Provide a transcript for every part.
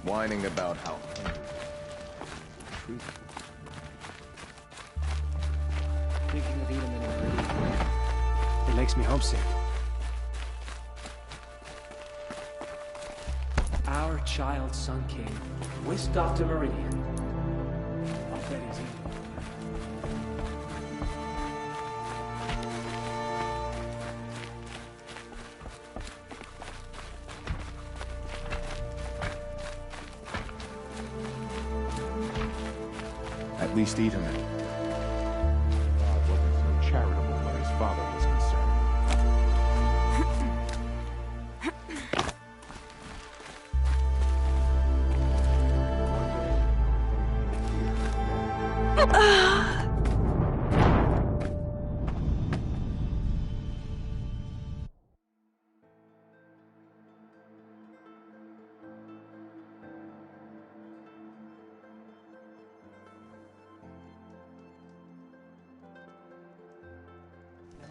whining about how hungry. Thinking of Eden and Meridian. It makes me homesick. Our child, Sun King, with Dr. Meridian. I'll bet he's eating. At least eat him. God wasn't so charitable where his father was concerned.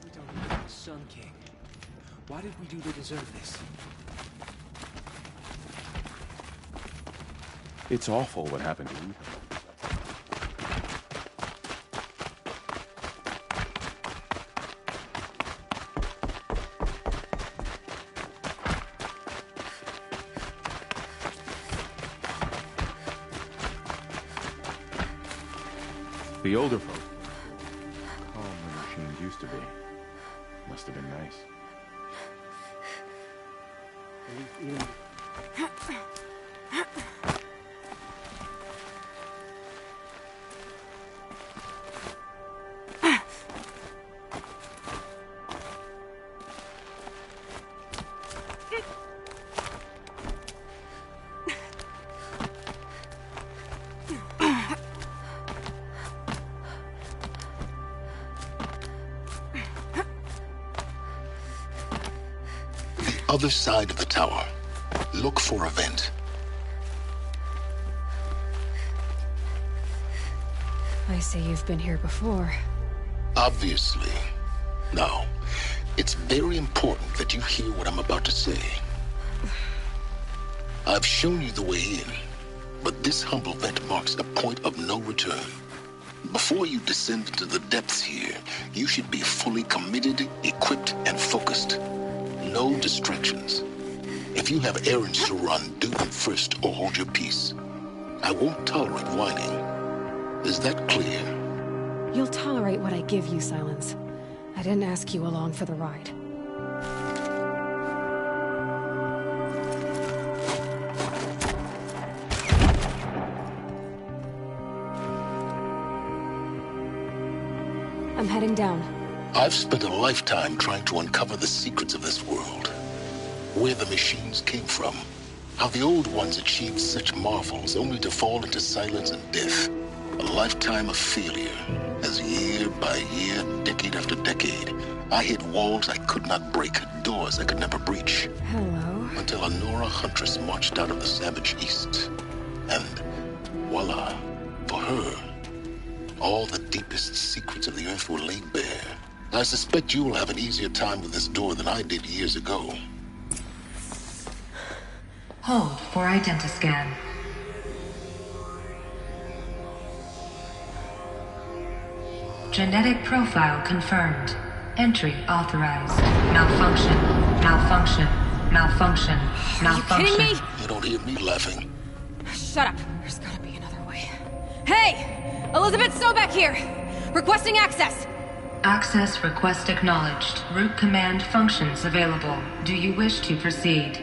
We don't need the Sun King. Why did we do to deserve this? It's awful what happened to you. The older folk. Calm when machines used to be. Must have been nice. Other side of the tower. Look for a vent. I see you've been here before. Obviously. Now, it's very important that you hear what I'm about to say. I've shown you the way in, but this humble vent marks a point of no return. Before you descend into the depths here, you should be fully committed, equipped, and focused. No distractions. If you have errands to run, do them first or hold your peace. I won't tolerate whining. Is that clear? You'll tolerate what I give you, Silence. I didn't ask you along for the ride. I'm heading down. I've spent a lifetime trying to uncover the secrets of this world. Where the machines came from. How the old ones achieved such marvels only to fall into silence and death. A lifetime of failure. As year by year, decade after decade, I hit walls I could not break, doors I could never breach. Hello. Until a Nora huntress marched out of the savage east. And voila, for her, all the deepest secrets of the earth were laid bare. I suspect you will have an easier time with this door than I did years ago. Hold for identiscan. Genetic profile confirmed. Entry authorized. Malfunction. Malfunction. Malfunction. Malfunction. Are you kidding me? You don't hear me laughing. Shut up. There's gotta be another way. Hey! Elizabeth Sobek here! Requesting access! Access request acknowledged. Root command functions available. Do you wish to proceed?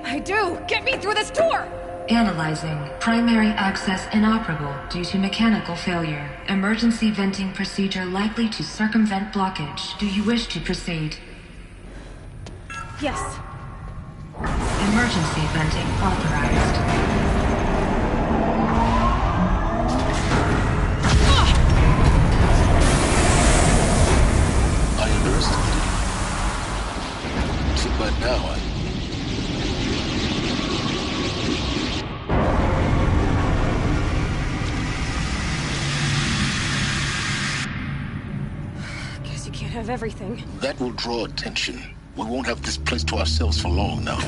I do! Get me through this door! Analyzing. Primary access inoperable due to mechanical failure. Emergency venting procedure likely to circumvent blockage. Do you wish to proceed? Yes. Emergency venting authorized. I underestimated you. So by now, Guess you can't have everything. that will draw attention. We won't have this place to ourselves for long now.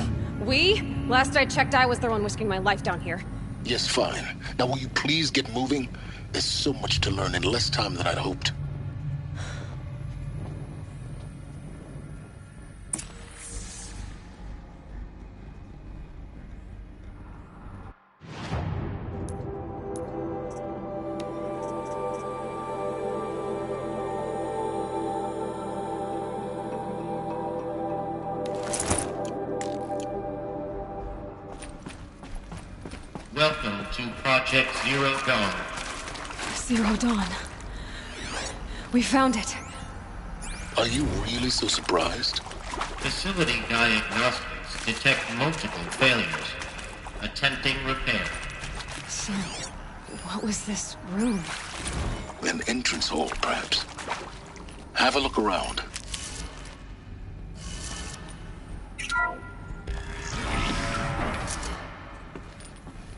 We? Last I checked, I was the one risking my life down here. Yes, fine. Now will you please get moving? There's so much to learn in less time than I'd hoped. Welcome to Project Zero Dawn. Zero Dawn. We found it. Are you really so surprised? Facility diagnostics detect multiple failures. Attempting repair. So, what was this room? An entrance hall, perhaps. Have a look around.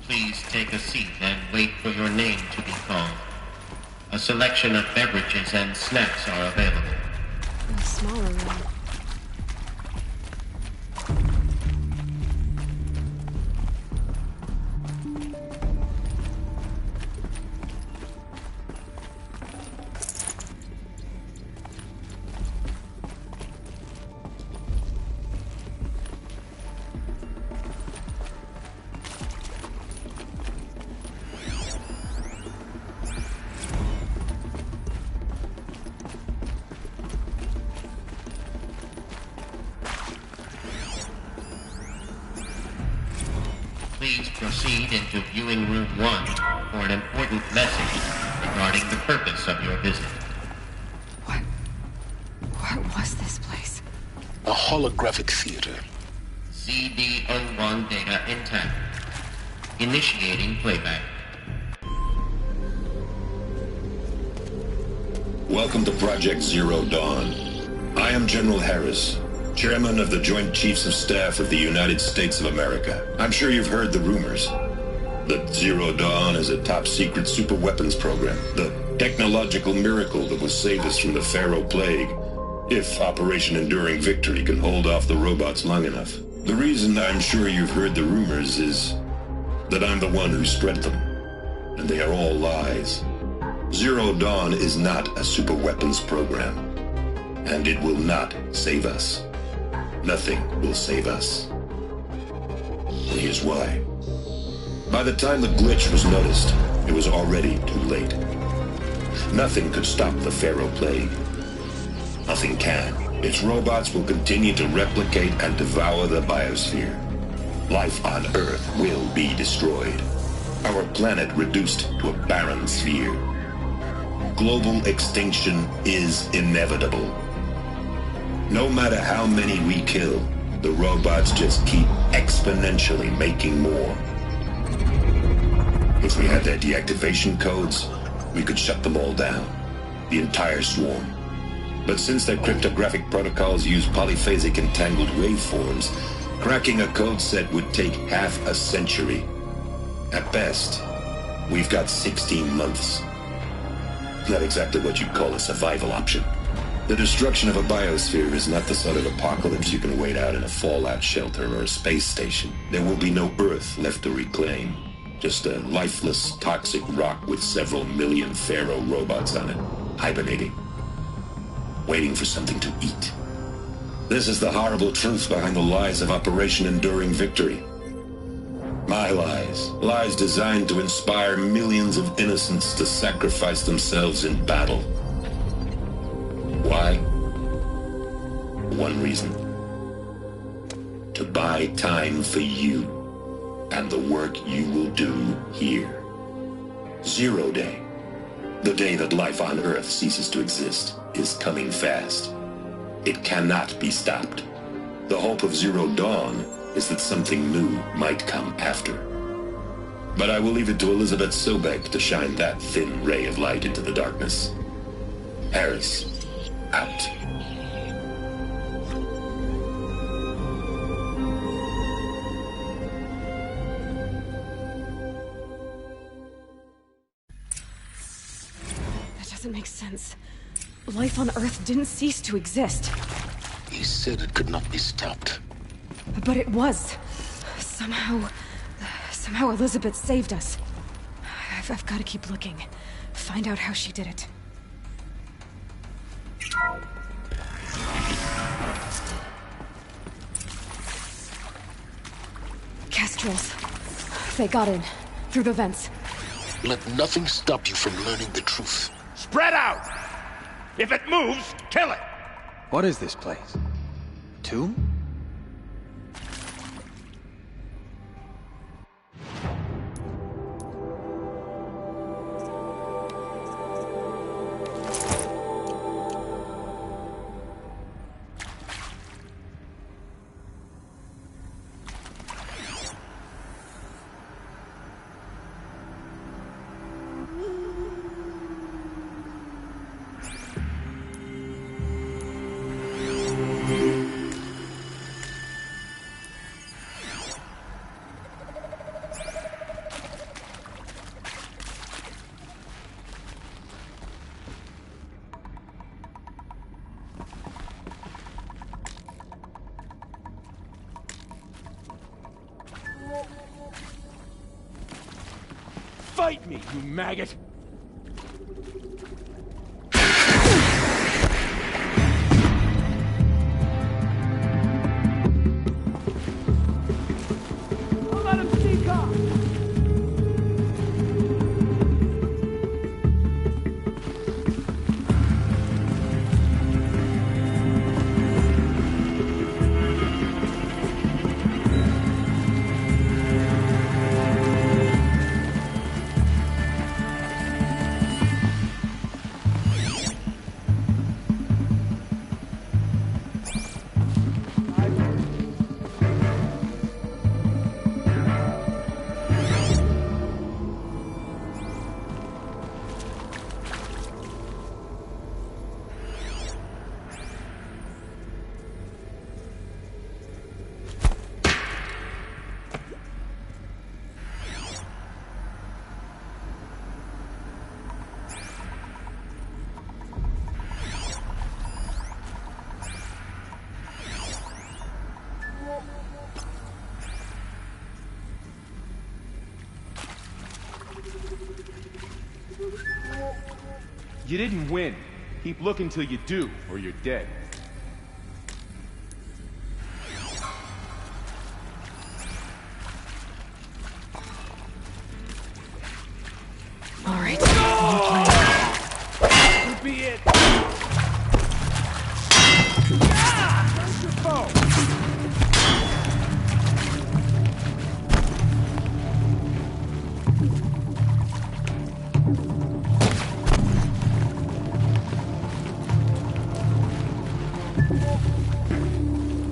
Please take a seat and wait for your name to be called. A selection of beverages and snacks are available. In a smaller room. Please proceed into viewing room 1 for an important message regarding the purpose of your visit. What was this place? A holographic theater. CD01 data intact. Initiating playback. Welcome to Project Zero Dawn. I am General Harris, Chairman of the Joint Chiefs of Staff of the United States of America. I'm sure you've heard the rumors that Zero Dawn is a top-secret superweapons program, the technological miracle that will save us from the Pharaoh Plague, if Operation Enduring Victory can hold off the robots long enough. The reason I'm sure you've heard the rumors is that I'm the one who spread them, and they are all lies. Zero Dawn is not a superweapons program, and it will not save us. Nothing will save us. And here's why. By the time the glitch was noticed, it was already too late. Nothing could stop the Pharaoh Plague. Nothing can. Its robots will continue to replicate and devour the biosphere. Life on Earth will be destroyed. Our planet reduced to a barren sphere. Global extinction is inevitable. No matter how many we kill, the robots just keep exponentially making more. If we had their deactivation codes, we could shut them all down. The entire swarm. But since their cryptographic protocols use polyphasic entangled waveforms, cracking a code set would take half a century. At best, we've got 16 months. Not exactly what you'd call a survival option. The destruction of a biosphere is not the sort of apocalypse you can wait out in a fallout shelter or a space station. There will be no Earth left to reclaim. Just a lifeless, toxic rock with several million Pharaoh robots on it, hibernating, waiting for something to eat. This is the horrible truth behind the lies of Operation Enduring Victory. My lies. Lies designed to inspire millions of innocents to sacrifice themselves in battle. Why? One reason. To buy time for you and the work you will do here. Zero Day, the day that life on Earth ceases to exist, is coming fast. It cannot be stopped. The hope of Zero Dawn is that something new might come after. But I will leave it to Elizabeth Sobek to shine that thin ray of light into the darkness. Harris, out. That doesn't make sense. Life on Earth didn't cease to exist. He said it could not be stopped. But it was. Somehow Elizabeth saved us. I've got to keep looking. Find out how she did it. Kestrels. They got in. Through the vents. Let nothing stop you from learning the truth. Spread out! If it moves, kill it! What is this place? Tomb? Fight me, you maggot! Let him sneak off! You didn't win. Keep looking till you do, or you're dead. All right. Could be it. Where's your bow?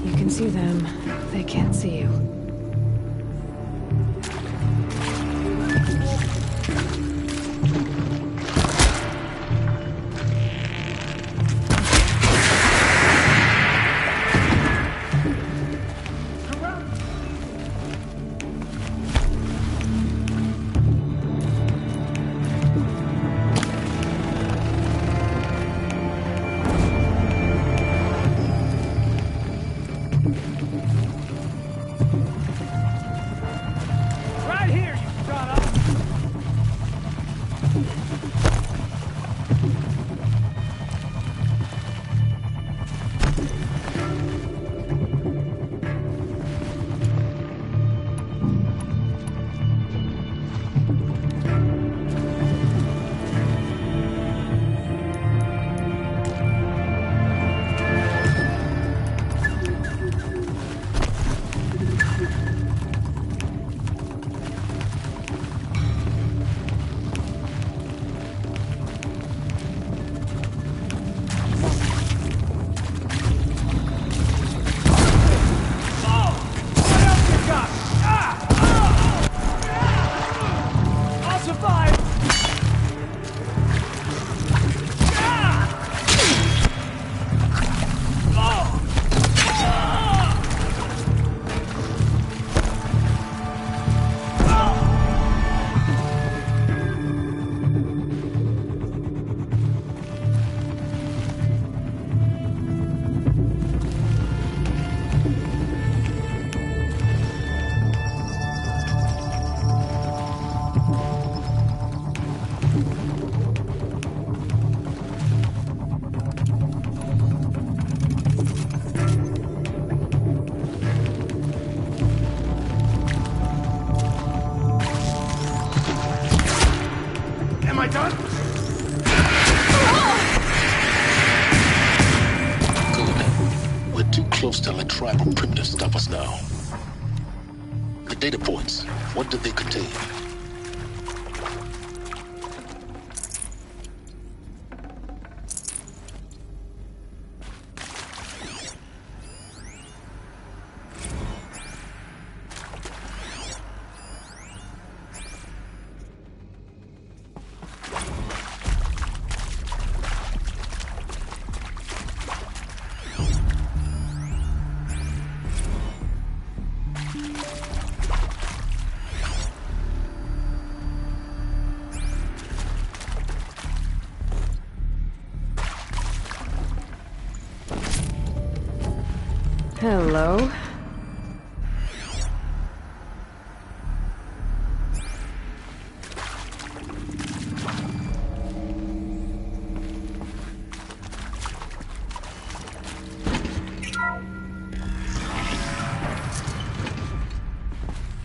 You can see them. They can't see you. Too close to let tribal primitives stop us now. The data points, what did they contain? Hello.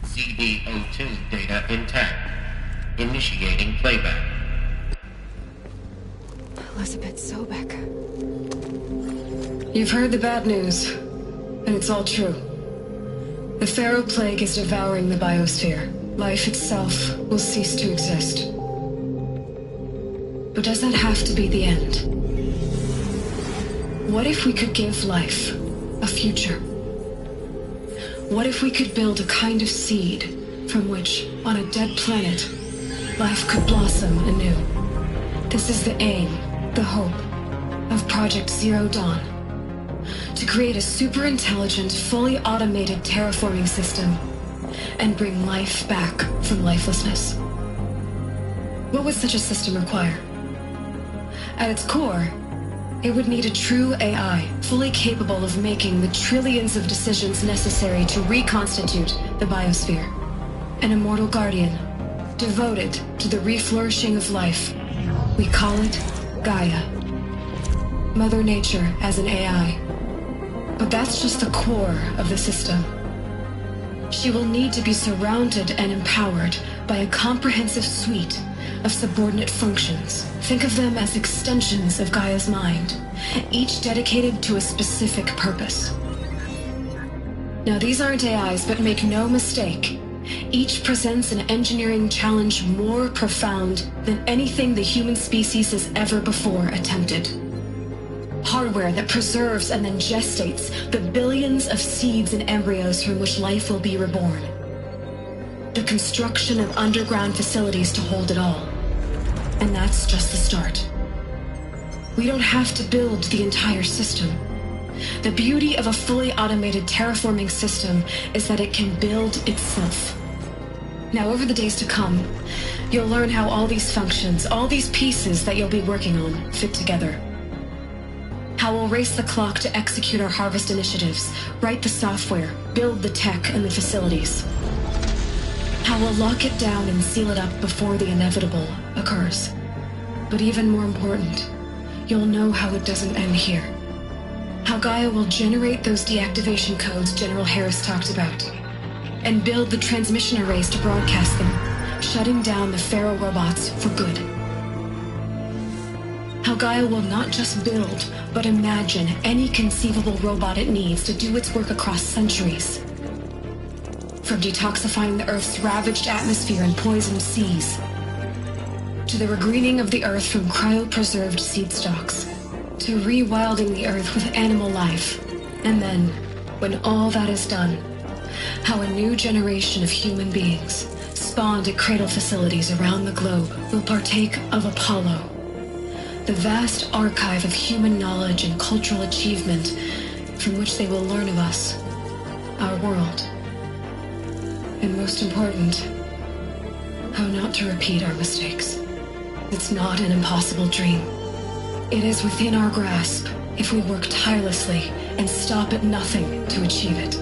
CD02 data intact. Initiating playback. Elizabeth Sobek. You've heard the bad news, and it's all true. The Pharaoh Plague is devouring the biosphere. Life itself will cease to exist. But does that have to be the end? What if we could give life a future? What if we could build a kind of seed from which, on a dead planet, life could blossom anew? This is the aim, the hope, of Project Zero Dawn. To create a super-intelligent, fully automated terraforming system and bring life back from lifelessness. What would such a system require? At its core, it would need a true AI, fully capable of making the trillions of decisions necessary to reconstitute the biosphere. An immortal guardian, devoted to the reflourishing of life. We call it Gaia. Mother Nature as an AI. But that's just the core of the system. She will need to be surrounded and empowered by a comprehensive suite of subordinate functions. Think of them as extensions of Gaia's mind, each dedicated to a specific purpose. Now, these aren't AIs, but make no mistake, each presents an engineering challenge more profound than anything the human species has ever before attempted. Hardware that preserves and then gestates the billions of seeds and embryos from which life will be reborn. The construction of underground facilities to hold it all. And that's just the start. We don't have to build the entire system. The beauty of a fully automated terraforming system is that it can build itself. Now, over the days to come, you'll learn how all these functions, all these pieces that you'll be working on, fit together. How we'll race the clock to execute our harvest initiatives, write the software, build the tech and the facilities. How we'll lock it down and seal it up before the inevitable occurs. But even more important, you'll know how it doesn't end here. How Gaia will generate those deactivation codes General Harris talked about, and build the transmission arrays to broadcast them, shutting down the Pharaoh robots for good. How Gaia will not just build, but imagine any conceivable robot it needs to do its work across centuries. From detoxifying the Earth's ravaged atmosphere and poisoned seas, to the regreening of the Earth from cryopreserved seed stalks, to rewilding the Earth with animal life. And then, when all that is done, how a new generation of human beings, spawned at cradle facilities around the globe, will partake of Apollo, the vast archive of human knowledge and cultural achievement from which they will learn of us, our world. And most important, how not to repeat our mistakes. It's not an impossible dream. It is within our grasp if we work tirelessly and stop at nothing to achieve it.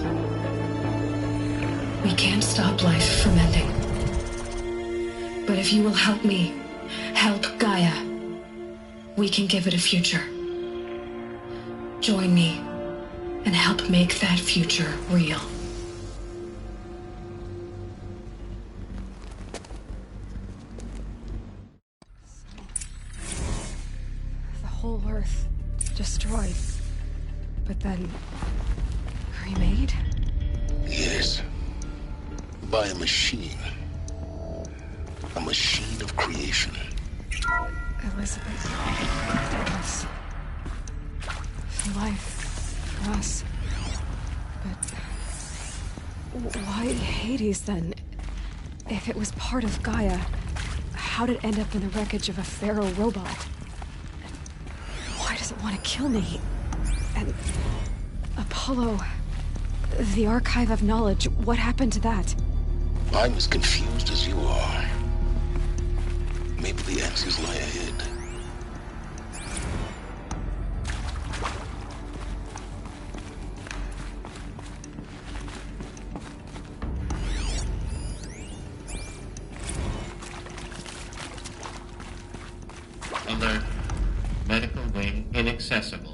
We can't stop life from ending. But if you will help me, help Gaia, we can give it a future. Join me and help make that future real. The whole Earth destroyed. But then Remade? Yes. By a machine. A machine of creation. Elizabeth, us. Life for us. But why Hades then? If it was part of Gaia, how did it end up in the wreckage of a Pharaoh robot? Why does it want to kill me? And Apollo, the Archive of Knowledge, what happened to that? I'm as confused as you are. Maybe the answers lie ahead. Alert. Medical wing inaccessible.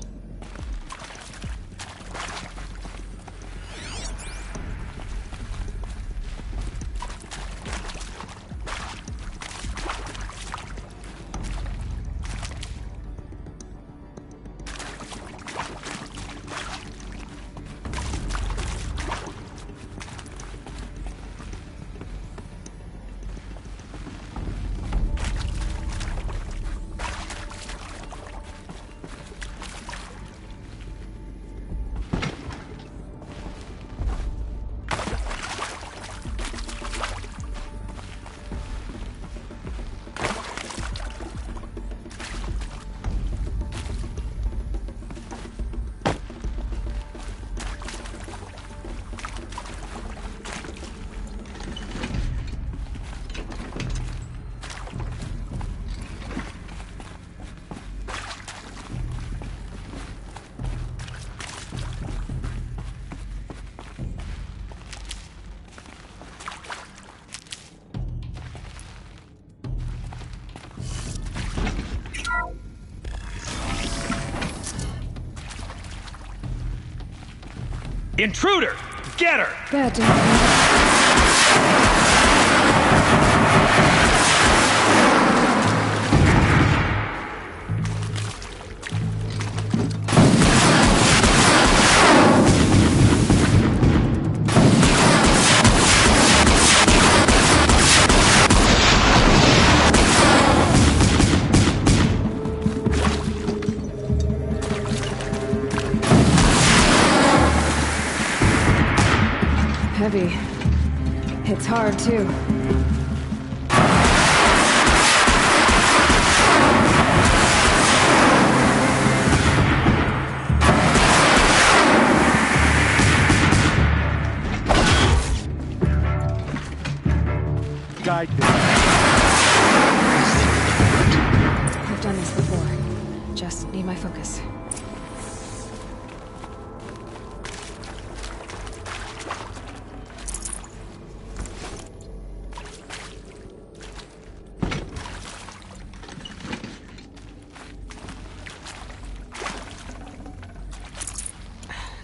Intruder! Get her! Bad Heavy. Hits hard, too. Guide me. I've done this before. Just need my focus.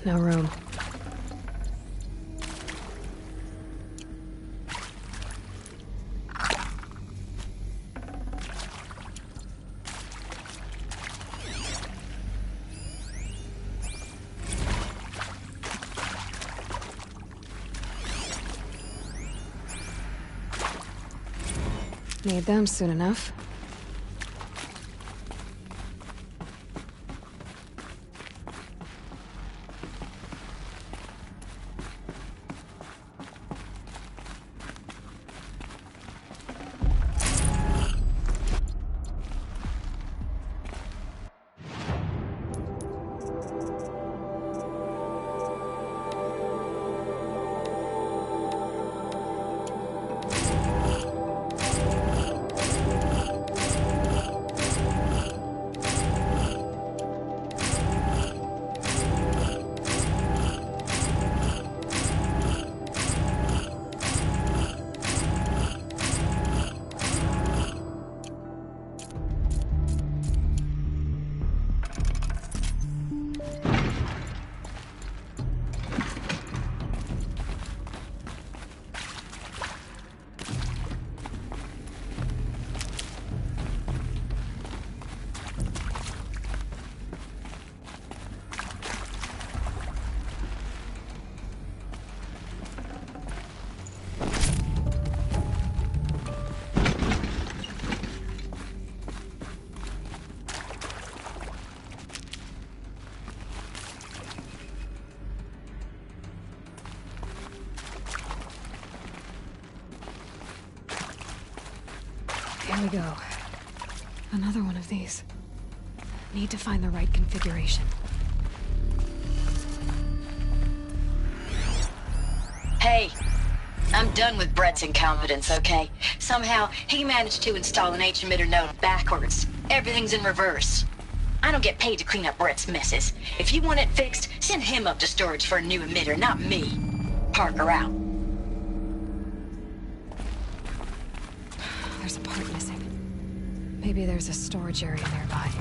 No room. Need them soon enough. Here we go. Another one of these. Need to find the right configuration. Hey, I'm done with Brett's incompetence, okay? Somehow, he managed to install an H-emitter node backwards. Everything's in reverse. I don't get paid to clean up Brett's messes. If you want it fixed, send him up to storage for a new emitter, not me. Parker out. There's a part missing. Maybe there's a storage area nearby.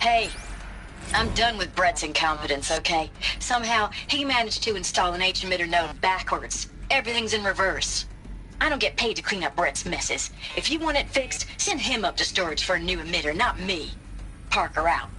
Hey, I'm done with Brett's incompetence, okay? Somehow, he managed to install an H-emitter node backwards. Everything's in reverse. I don't get paid to clean up Brett's messes. If you want it fixed, send him up to storage for a new emitter, not me. Parker out.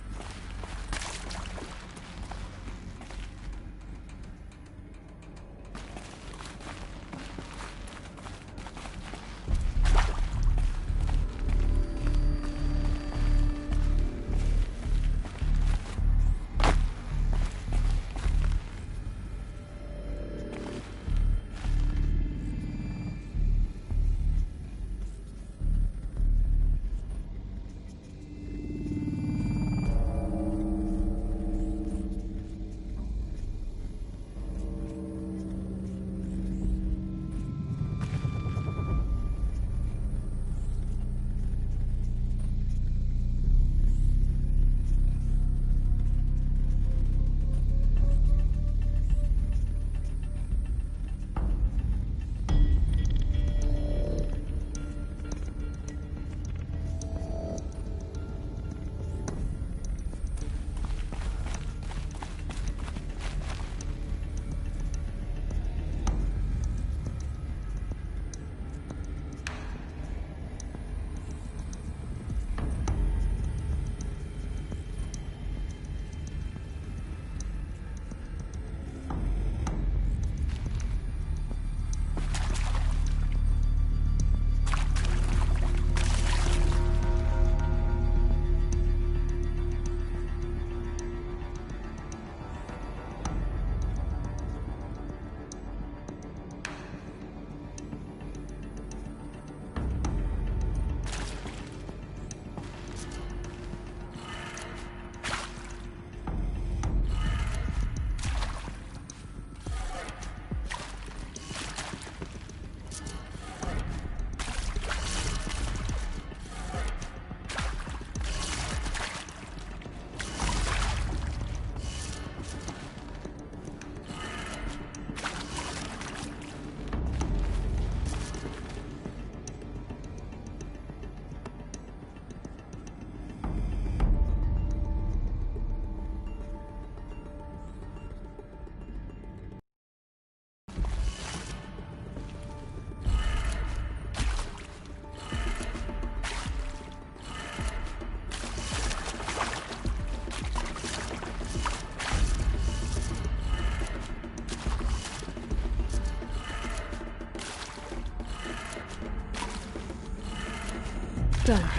Done.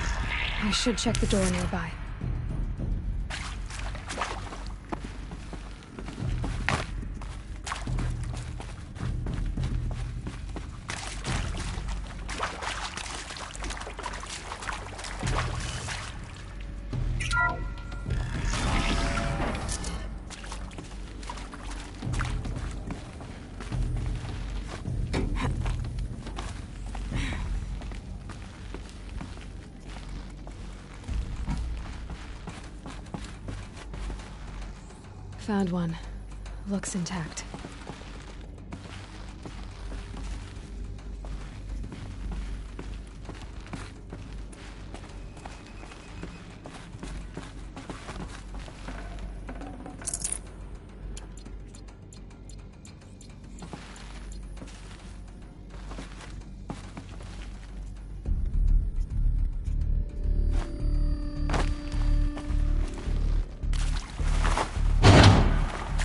I should check the door nearby. Found one. Looks intact.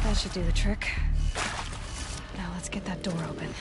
That should do the trick. Now let's get that door open.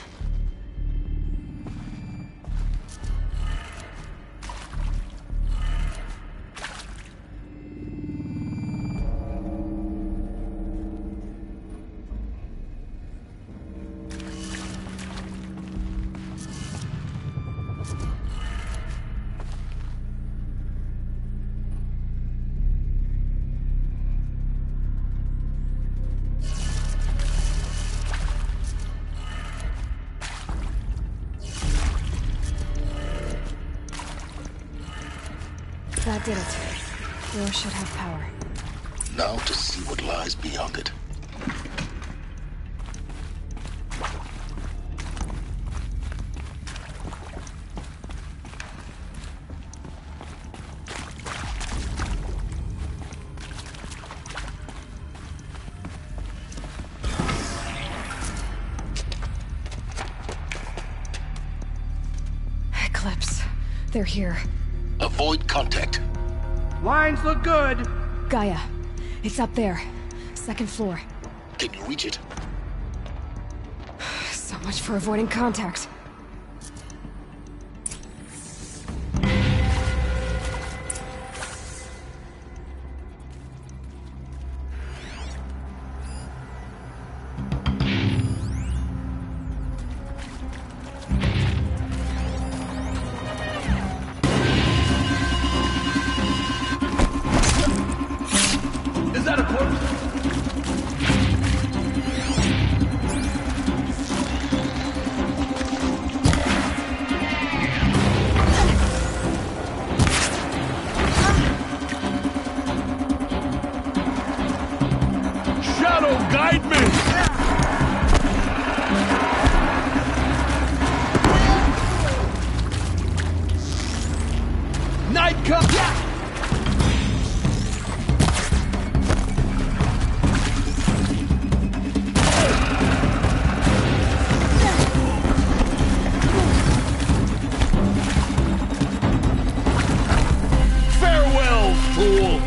That did it. Door should have power. Now to see what lies beyond it. they're here. Avoid contact. Lines look good. Gaia, it's up there. Second floor. Can you reach it? So much for avoiding contact. Is that a corpse? Shadow, guide me! Night come! Farewell, fool!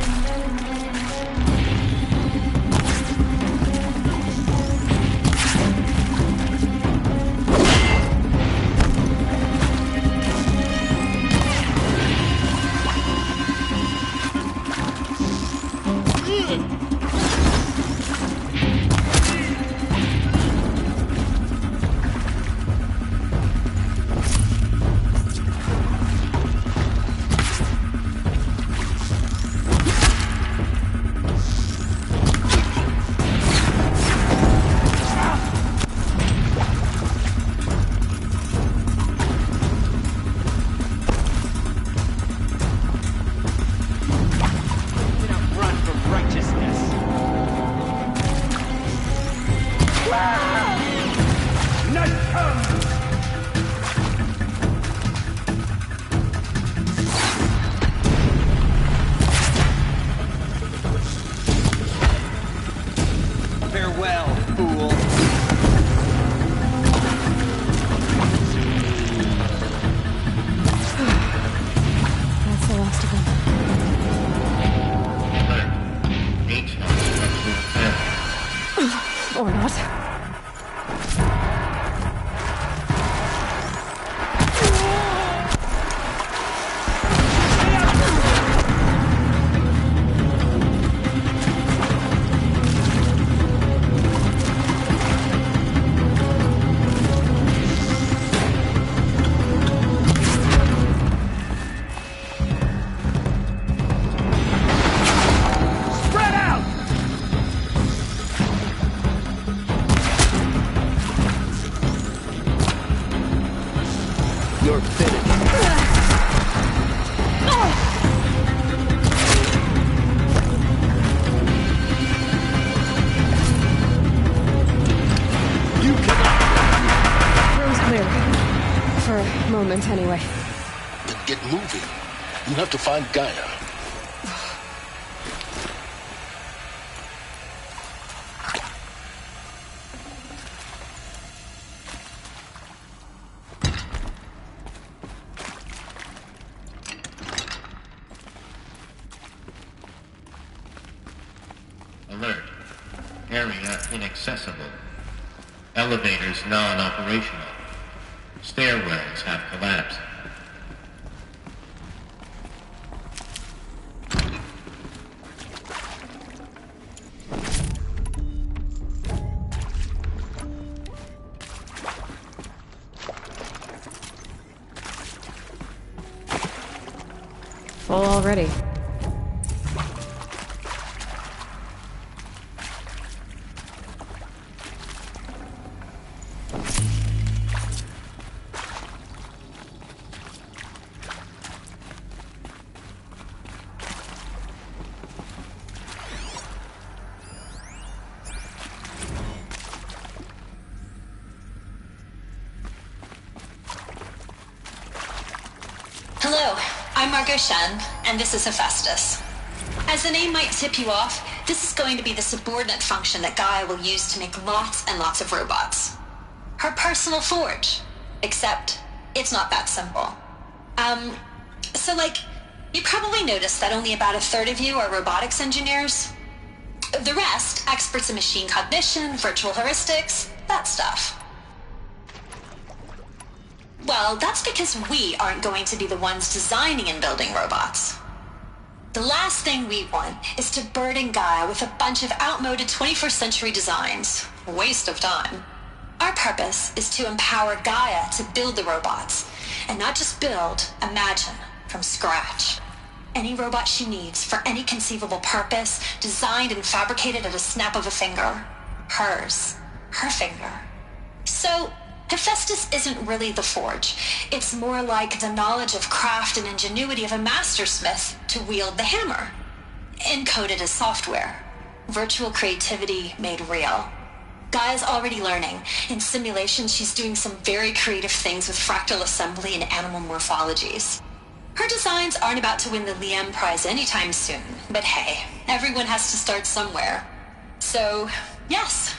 Farewell, fool. That's the last of them. Or not. Spread out! You're finished. You cannot. Room's clear. For a moment, anyway. Then get moving. You have to find Gaia. Alert. Area inaccessible. Elevators non-operational. Stairwells have collapsed. Full already. Hello, I'm Margot Shen, and this is Hephaestus. As the name might tip you off, this is going to be the subordinate function that Gaia will use to make lots and lots of robots. Her personal forge. Except, it's not that simple. So, you probably noticed that only about a third of you are robotics engineers. The rest, experts in machine cognition, virtual heuristics, that stuff. Well, that's because we aren't going to be the ones designing and building robots. The last thing we want is to burden Gaia with a bunch of outmoded 21st century designs. A waste of time. Our purpose is to empower Gaia to build the robots, and not just build, imagine, from scratch. Any robot she needs for any conceivable purpose, designed and fabricated at a snap of a finger. Hers. Her finger. So, Hephaestus isn't really the forge. It's more like the knowledge of craft and ingenuity of a mastersmith to wield the hammer. Encoded as software. Virtual creativity made real. Gaia's already learning. In simulation, she's doing some very creative things with fractal assembly and animal morphologies. Her designs aren't about to win the Liam Prize anytime soon, but hey, everyone has to start somewhere. So, yes,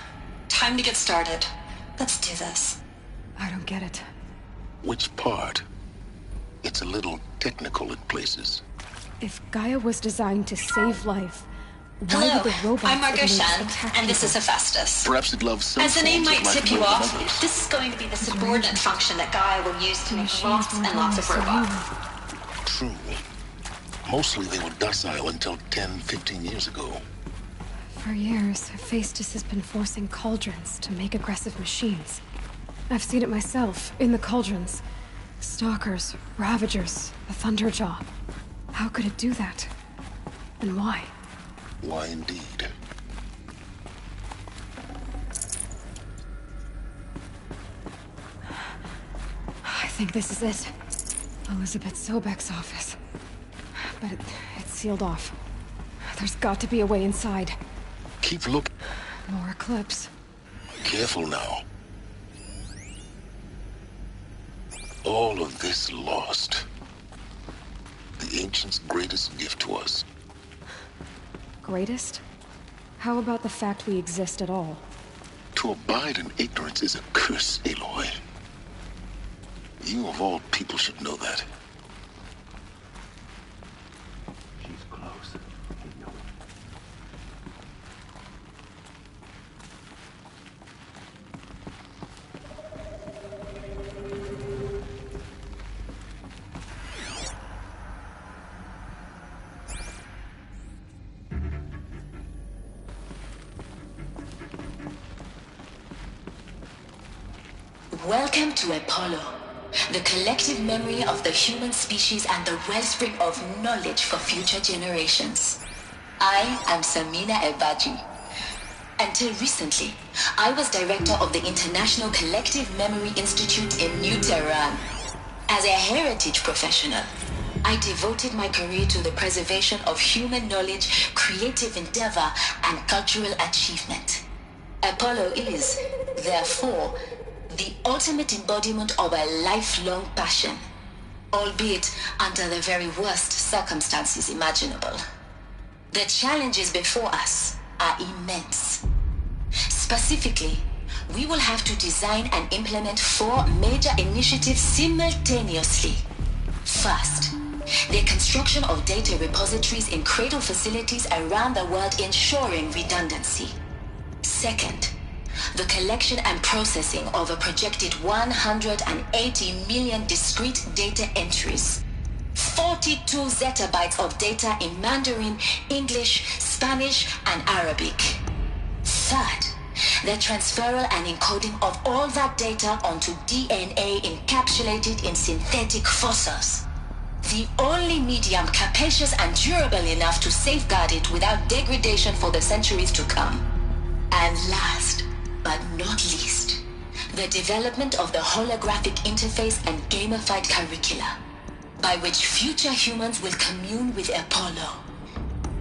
time to get started. Let's do this. I don't get it. Which part? It's a little technical in places. If Gaia was designed to save life, why Hello, would the robots I'm Margot eliminate Shen, attack and this is people? Hephaestus. Perhaps it loves some As the name forms might that like tip you more than off, others. this is going to be the subordinate function that Gaia will use to make Machines lots weren't and lots of always so robots. True. Mostly they were docile until 10, 15 years ago. For years, Hephaestus has been forcing cauldrons to make aggressive machines. I've seen it myself, in the cauldrons. Stalkers, Ravagers, the Thunderjaw. How could it do that? And why? Why indeed? I think this is it. Elizabeth Sobek's office. But it's sealed off. There's got to be a way inside. Keep looking. More Eclipse. Careful now. All of this lost. The Ancients' greatest gift to us. Greatest? How about the fact we exist at all? To abide in ignorance is a curse, Aloy. You of all people should know that. She's close. I know it. Welcome to Apollo, the collective memory of the human species and the wellspring of knowledge for future generations. I am Samina Ebaji. Until recently, I was director of the International Collective Memory Institute in New Tehran. As a heritage professional, I devoted my career to the preservation of human knowledge, creative endeavor, and cultural achievement. Apollo is, therefore, the ultimate embodiment of a lifelong passion, albeit under the very worst circumstances imaginable. The challenges before us are immense. Specifically, we will have to design and implement 4 major initiatives simultaneously. First, the construction of data repositories in cradle facilities around the world, ensuring redundancy. Second, the collection and processing of a projected 180 million discrete data entries, 42 zettabytes of data in Mandarin, English, Spanish, and Arabic. Third, the transferal and encoding of all that data onto DNA encapsulated in synthetic fossils. The only medium capacious and durable enough to safeguard it without degradation for the centuries to come. And last, but not least, the development of the holographic interface and gamified curricula, by which future humans will commune with Apollo,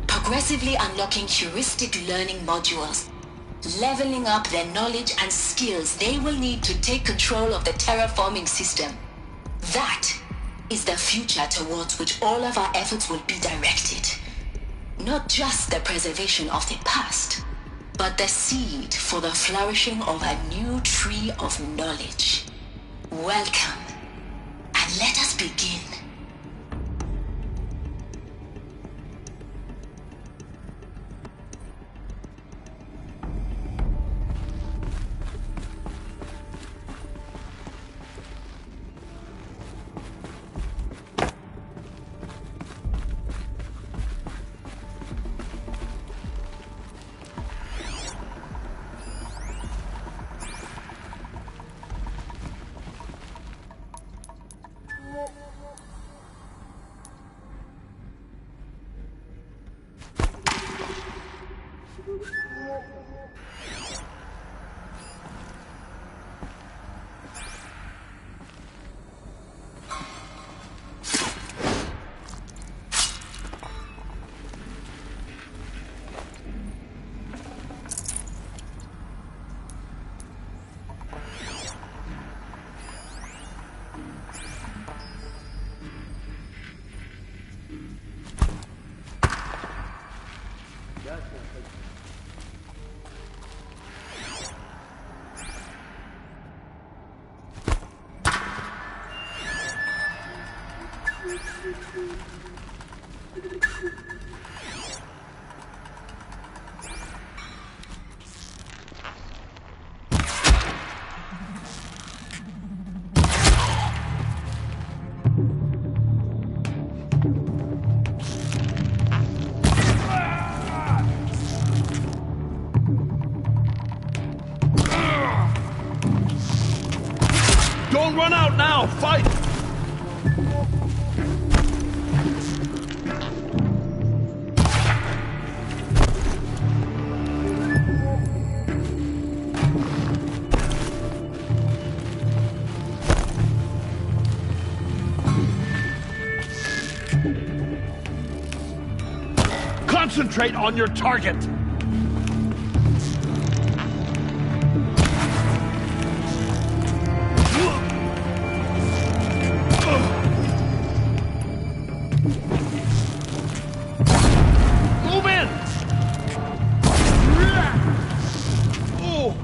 progressively unlocking heuristic learning modules, leveling up their knowledge and skills they will need to take control of the terraforming system. That is the future towards which all of our efforts will be directed. Not just the preservation of the past, but the seed for the flourishing of a new tree of knowledge. Welcome, and let us begin. Don't run out now! Fight! Concentrate on your target! Move in! Oh!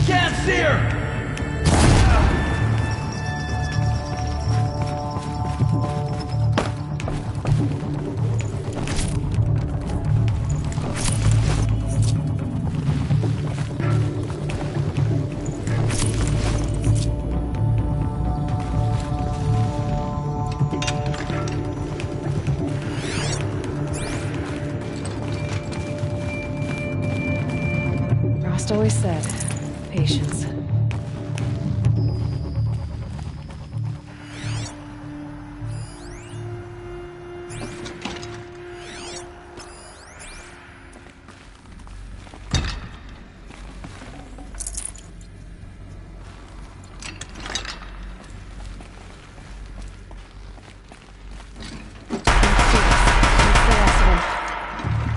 Can't see her! Frost always said, patience.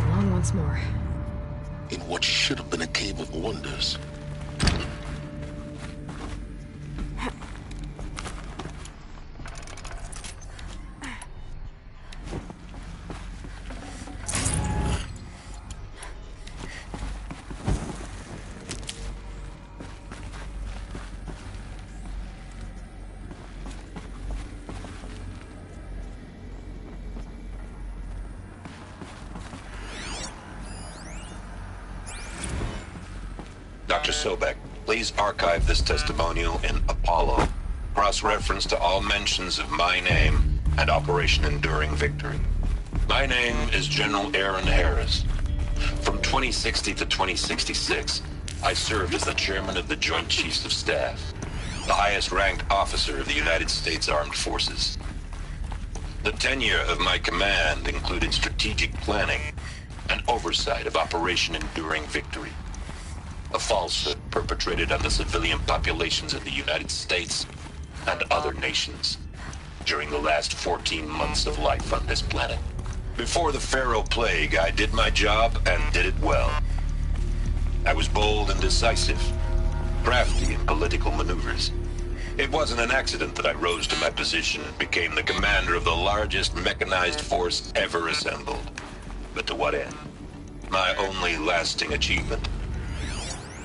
Along once more. In what should have been a cave of wonders. Dr. Sobek, please archive this testimonial in Apollo. Cross-reference to all mentions of my name and Operation Enduring Victory. My name is General Aaron Harris. From 2060 to 2066, I served as the chairman of the Joint Chiefs of Staff, the highest-ranked officer of the United States Armed Forces. The tenure of my command included strategic planning and oversight of Operation Enduring Victory, a falsehood perpetrated on the civilian populations of the United States and other nations. during the last 14 months of life on this planet. Before the Pharaoh Plague, I did my job and did it well. I was bold and decisive, crafty in political maneuvers. It wasn't an accident that I rose to my position and became the commander of the largest mechanized force ever assembled. But to what end? My only lasting achievement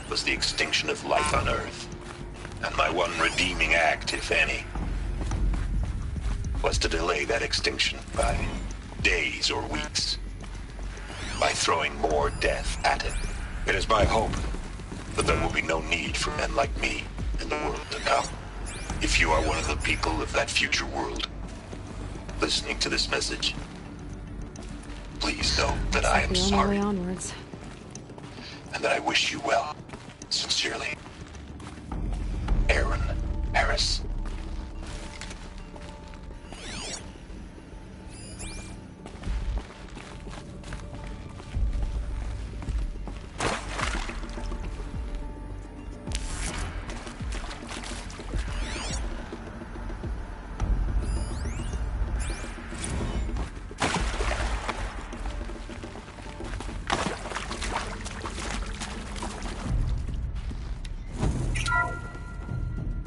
was the extinction of life on Earth. And my one redeeming act, if any, was to delay that extinction by days or weeks, by throwing more death at it. It is my hope that there will be no need for men like me in the world to come. If you are one of the people of that future world listening to this message, please know that I am sorry. Onwards. And that I wish you well. Sincerely, Aaron Harris.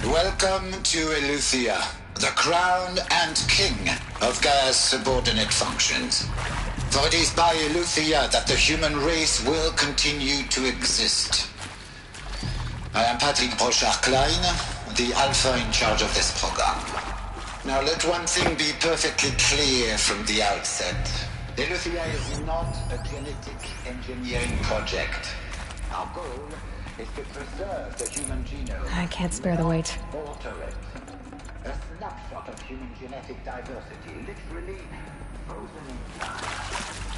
Welcome to Eleuthia, the crown and king of Gaia's subordinate functions. For it is by Eleuthia that the human race will continue to exist. I am Patrick Brochard-Klein, the Alpha in charge of this program. Now let one thing be perfectly clear from the outset. Eleuthia is not a genetic engineering project. Our goal is to preserve the human genome. I can't spare the weight. Alter it. A snapshot of human genetic diversity, literally frozen in time.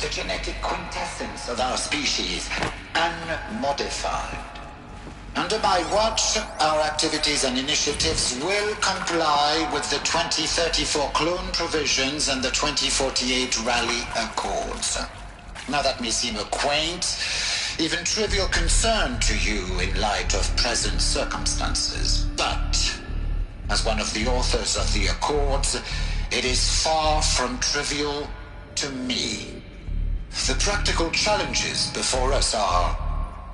The genetic quintessence of our species, unmodified. Under my watch, our activities and initiatives will comply with the 2034 clone provisions and the 2048 Raleigh Accords. Now that may seem a quaint, even trivial concern to you in light of present circumstances. But, as one of the authors of the Accords, it is far from trivial to me. The practical challenges before us are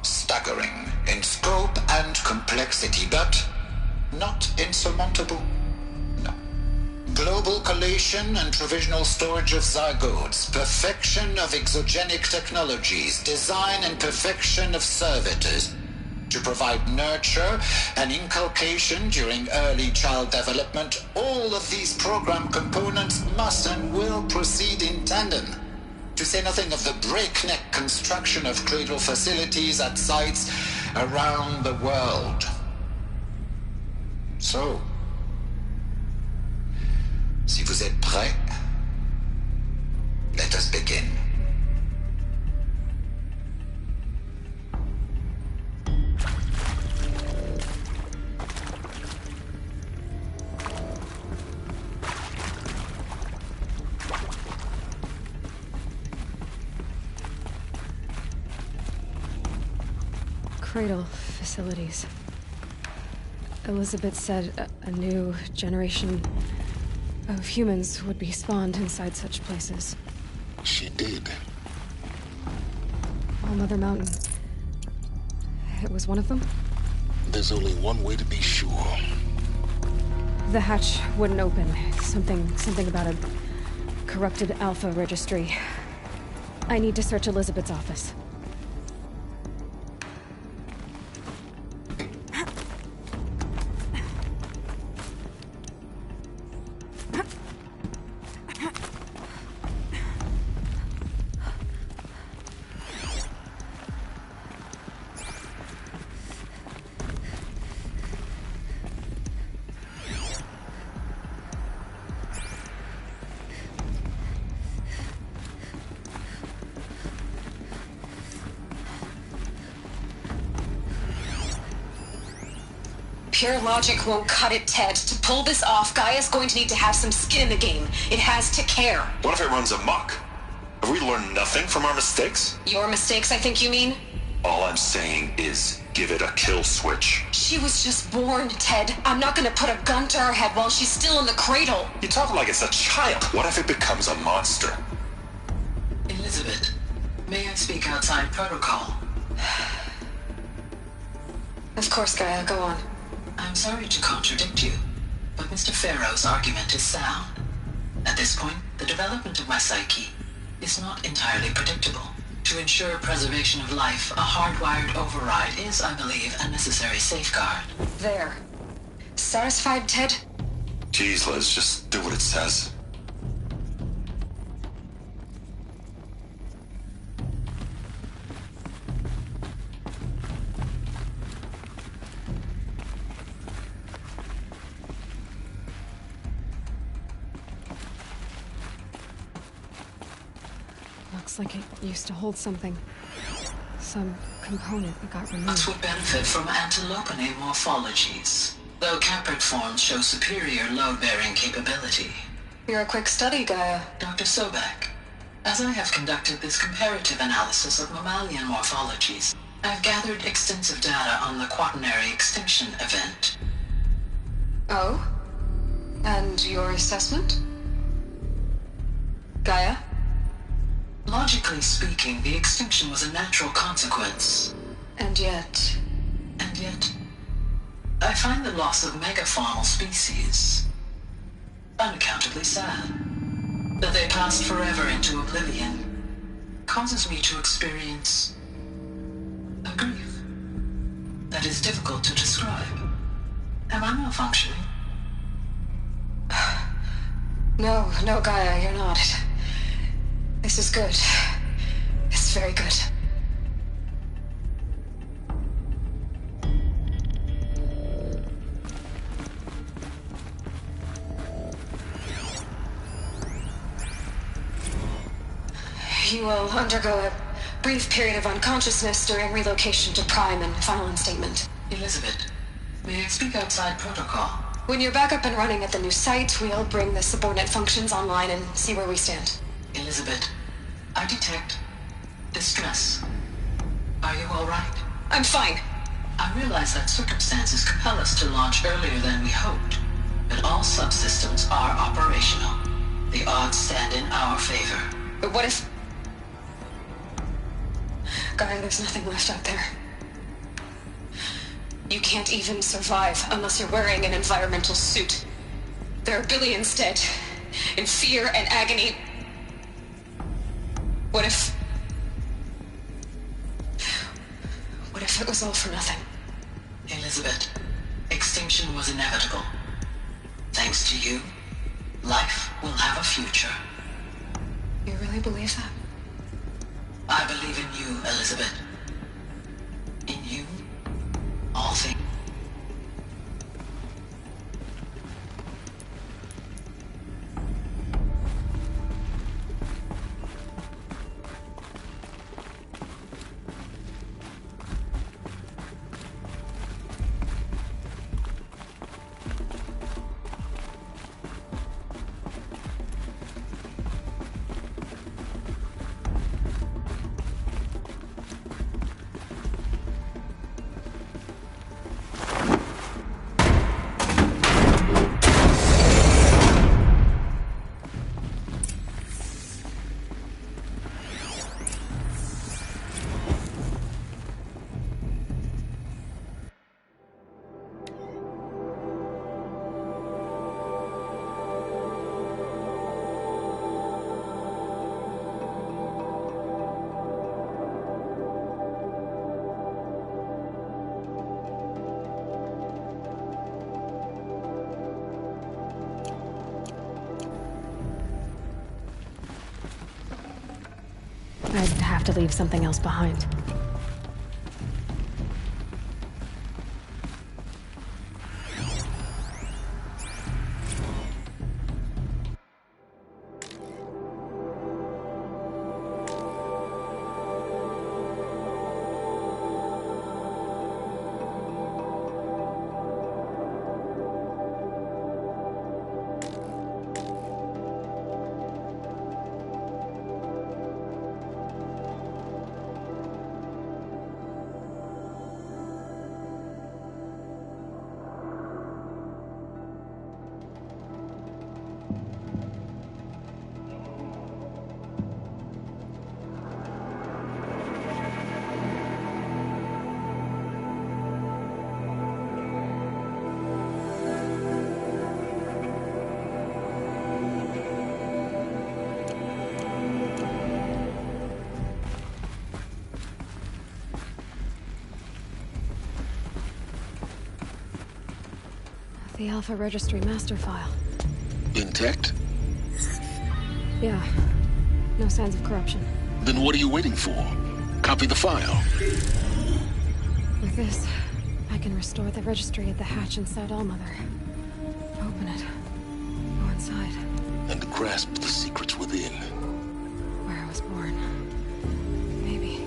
staggering in scope and complexity, but not insurmountable. Global collation and provisional storage of zygotes, perfection of exogenic technologies, design and perfection of servitors to provide nurture and inculcation during early child development. All of these program components must and will proceed in tandem, to say nothing of the breakneck construction of cradle facilities at sites around the world. So, si vous êtes prêts, let us begin. Cradle facilities. Elizabeth said a new generation of humans would be spawned inside such places. She did. All Mother Mountain. It was one of them? There's only one way to be sure. The hatch wouldn't open. Something about a corrupted Alpha registry. I need to search Elizabeth's office. Pure logic won't cut it, Ted. To pull this off, Gaia's going to need to have some skin in the game. It has to care. What if it runs amok? Have we learned nothing from our mistakes? Your mistakes, I think you mean? All I'm saying is, give it a kill switch. She was just born, Ted. I'm not gonna put a gun to her head while she's still in the cradle. You talk like it's a child. What if it becomes a monster? Elizabeth, may I speak outside protocol? Of course, Gaia, go on. I'm sorry to contradict you, but Mr. Farrow's argument is sound. At this point, the development of my psyche is not entirely predictable. To ensure preservation of life, a hardwired override is, I believe, a necessary safeguard. There. Satisfied, Ted? Jeez, Liz, just do what it says. Looks like it used to hold something. Some component that got removed. That would benefit from antilopine morphologies, though Caprid forms show superior load-bearing capability. You're a quick study, Gaia. Dr. Sobek, as I have conducted this comparative analysis of mammalian morphologies, I've gathered extensive data on the quaternary extinction event. Oh? And your assessment? Gaia? Logically speaking, the extinction was a natural consequence. And yet, I find the loss of megafaunal species unaccountably sad. That they passed forever into oblivion causes me to experience a grief that is difficult to describe. Am I malfunctioning? No, Gaia, you're not. This is good. It's very good. You will undergo a brief period of unconsciousness during relocation to Prime and final instatement. Elizabeth, may I speak outside protocol? When you're back up and running at the new site, we'll bring the subordinate functions online and see where we stand. Elizabeth, I detect distress. Are you all right? I'm fine. I realize that circumstances compel us to launch earlier than we hoped, but all subsystems are operational. The odds stand in our favor. But what if... Gaia, there's nothing left out there. You can't even survive unless you're wearing an environmental suit. There are billions dead, in fear and agony. What if it was all for nothing? Elizabeth, extinction was inevitable. Thanks to you, life will have a future. You really believe that? I believe in you, Elizabeth. In you, all things. I'd have to leave something else behind. The Alpha Registry master file. Intact? Yeah. No signs of corruption. Then what are you waiting for? Copy the file. With this, I can restore the registry at the hatch inside Allmother. Open it. Go inside. And grasp the secrets within. Where I was born. Maybe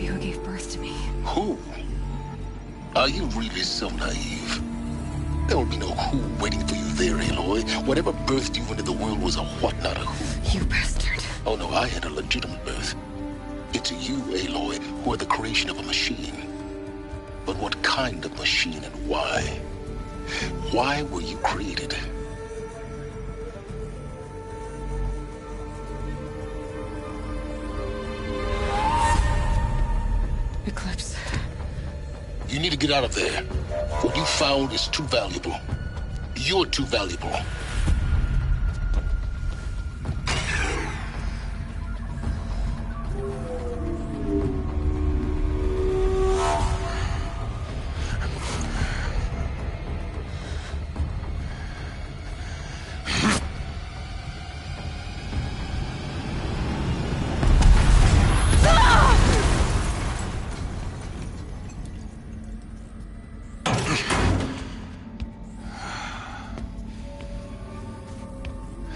who gave birth to me. Who? Are you really so naive? There will be no who waiting for you there, Aloy. Whatever birthed you into the world was a what, not a who. You bastard. Oh no, I had a legitimate birth. It's you, Aloy, who are the creation of a machine. But what kind of machine and why? Why were you created? Eclipse. You need to get out of there. What you found is too valuable. You're too valuable.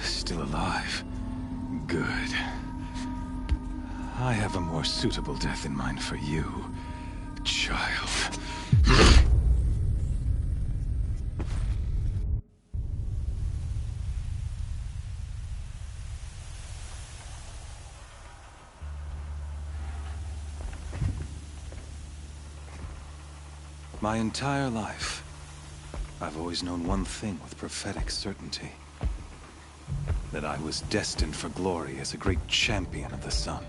Still alive. Good. I have a more suitable death in mind for you, child. My entire life, I've always known one thing with prophetic certainty. That I was destined for glory as a great champion of the sun.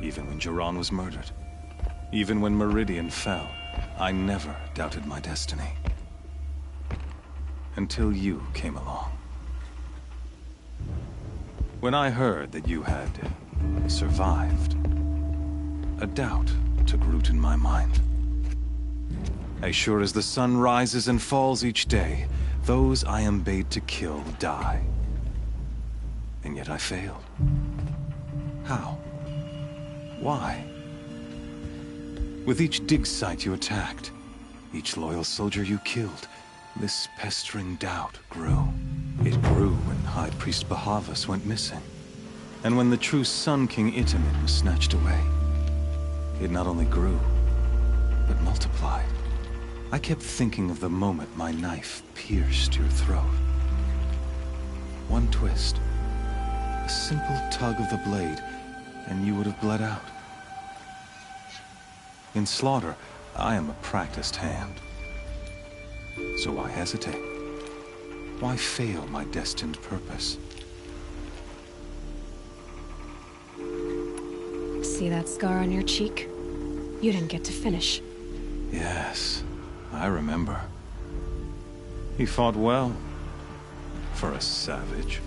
Even when Jiran was murdered, even when Meridian fell, I never doubted my destiny. Until you came along. When I heard that you had survived, a doubt took root in my mind. As sure as the sun rises and falls each day, those I am bade to kill die. And yet I failed. How? Why? With each dig site you attacked, each loyal soldier you killed, this pestering doubt grew. It grew when High Priest Bahavas went missing. And when the true Sun King Itamen was snatched away. It not only grew, but multiplied. I kept thinking of the moment my knife pierced your throat. One twist, a simple tug of the blade, and you would have bled out. In slaughter, I am a practiced hand. So why hesitate? Why fail my destined purpose? See that scar on your cheek? You didn't get to finish. Yes. I remember. He fought well. For a savage.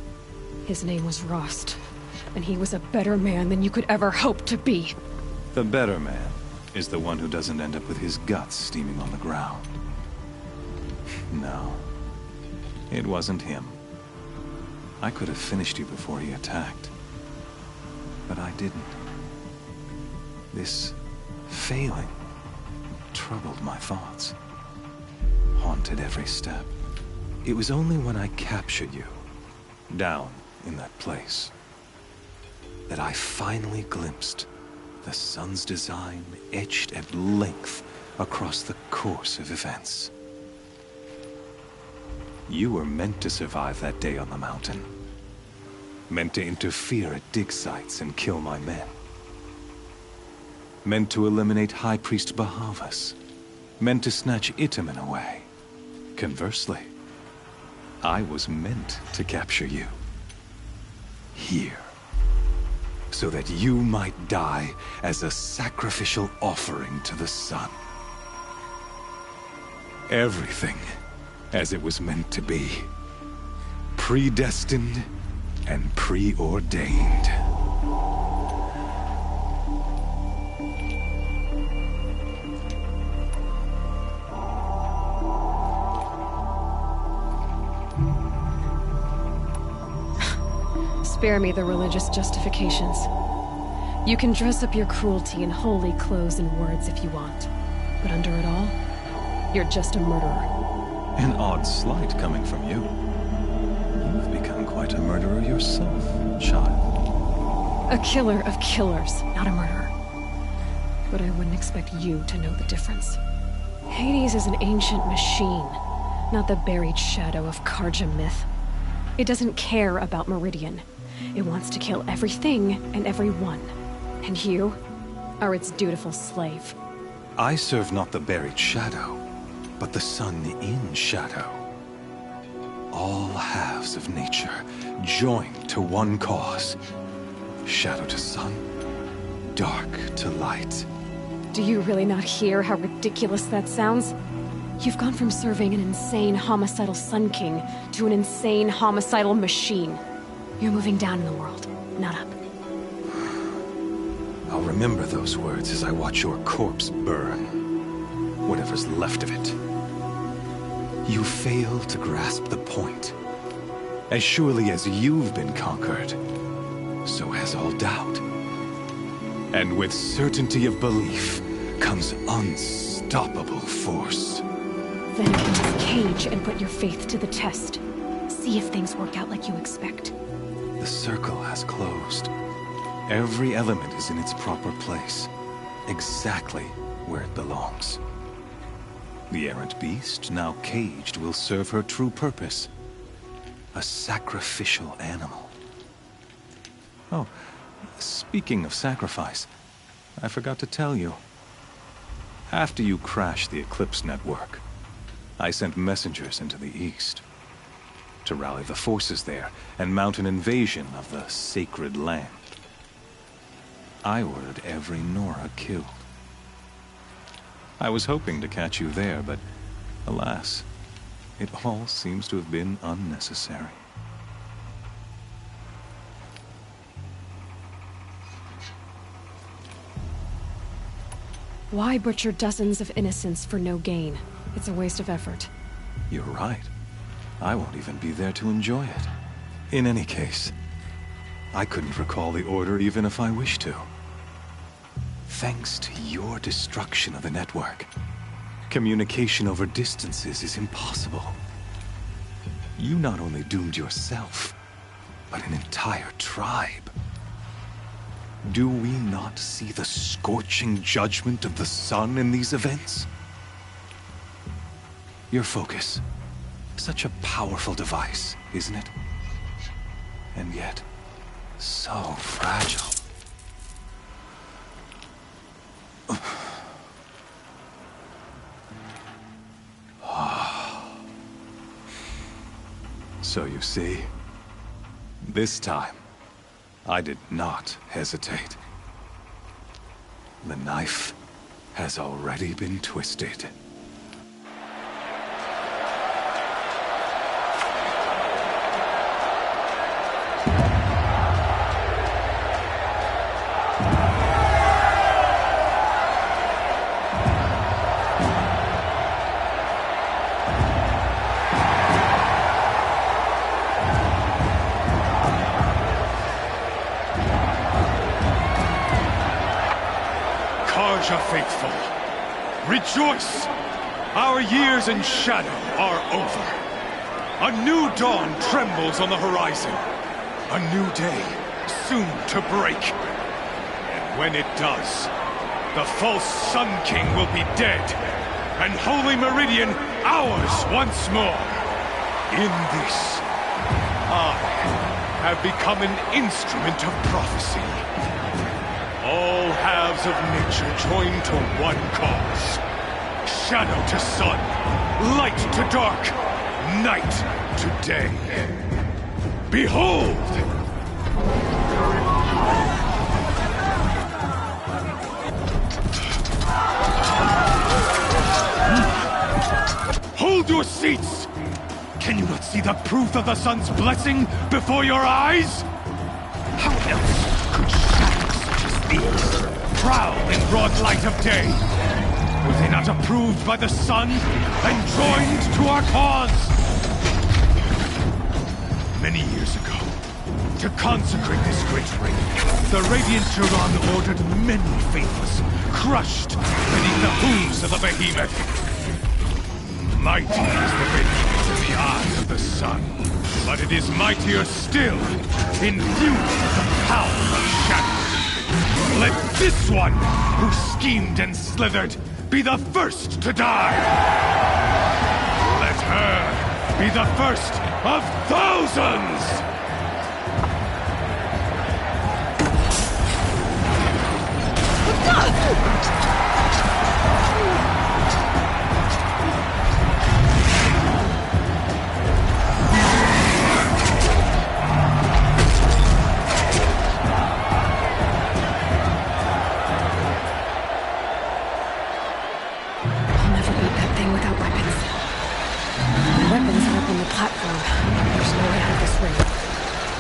His name was Rost, and he was a better man than you could ever hope to be. The better man is the one who doesn't end up with his guts steaming on the ground. No. It wasn't him. I could have finished you before he attacked. But I didn't. This failing troubled my thoughts. Haunted every step. It was only when I captured you, down in that place, that I finally glimpsed the sun's design etched at length across the course of events. You were meant to survive that day on the mountain. Meant to interfere at dig sites and kill my men. Meant to eliminate High Priest Bahavas. Meant to snatch Itamen away. Conversely, I was meant to capture you. Here. So that you might die as a sacrificial offering to the sun. Everything as it was meant to be. Predestined and preordained. Spare me the religious justifications. You can dress up your cruelty in holy clothes and words if you want. But under it all, you're just a murderer. An odd slight coming from you. You've become quite a murderer yourself, child. A killer of killers, not a murderer. But I wouldn't expect you to know the difference. Hades is an ancient machine, not the buried shadow of Carja myth. It doesn't care about Meridian. It wants to kill everything and everyone. And you are its dutiful slave. I serve not the buried shadow, but the sun in shadow. All halves of nature joined to one cause. Shadow to sun, dark to light. Do you really not hear how ridiculous that sounds? You've gone from serving an insane homicidal Sun King to an insane homicidal machine. You're moving down in the world, not up. I'll remember those words as I watch your corpse burn. Whatever's left of it. You fail to grasp the point. As surely as you've been conquered, so has all doubt. And with certainty of belief comes unstoppable force. Then enter this cage and put your faith to the test. See if things work out like you expect. The circle has closed. Every element is in its proper place, exactly where it belongs. The errant beast, now caged, will serve her true purpose. A sacrificial animal. Oh, speaking of sacrifice, I forgot to tell you. After you crashed the Eclipse network, I sent messengers into the east to rally the forces there and mount an invasion of the sacred land. I ordered every Nora killed. I was hoping to catch you there, but alas, it all seems to have been unnecessary. Why butcher dozens of innocents for no gain? It's a waste of effort. You're right. I won't even be there to enjoy it. In any case, I couldn't recall the order even if I wished to. Thanks to your destruction of the network, communication over distances is impossible. You not only doomed yourself, but an entire tribe. Do we not see the scorching judgment of the sun in these events? Your focus. Such a powerful device, isn't it? And yet, so fragile. So you see, this time, I did not hesitate. The knife has already been twisted. Carja faithful, rejoice! Our years in shadow are over. A new dawn trembles on the horizon. A new day soon to break. And when it does, the false Sun King will be dead, and Holy Meridian ours once more. In this, I have become an instrument of prophecy. All halves of nature joined to one cause. Shadow to sun, light to dark, night to day. Behold! Hold your seats! Can you not see the proof of the sun's blessing before your eyes? How else could shadows such as these prowl in broad light of day? Were they not approved by the sun and joined to our cause? Many years ago, To consecrate this great ring, the Radiant Turan ordered many faithless, crushed beneath the hooves of the behemoth. Mighty is the behemoth in the eyes of the sun, but it is mightier still, infused with the power of shadow. Let this one, who schemed and slithered, be the first to die! Let her be the first of thousands!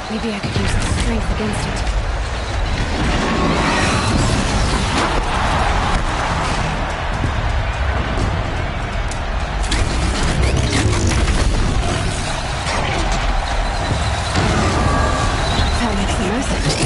Maybe I could use the strength against it. That makes the most of it.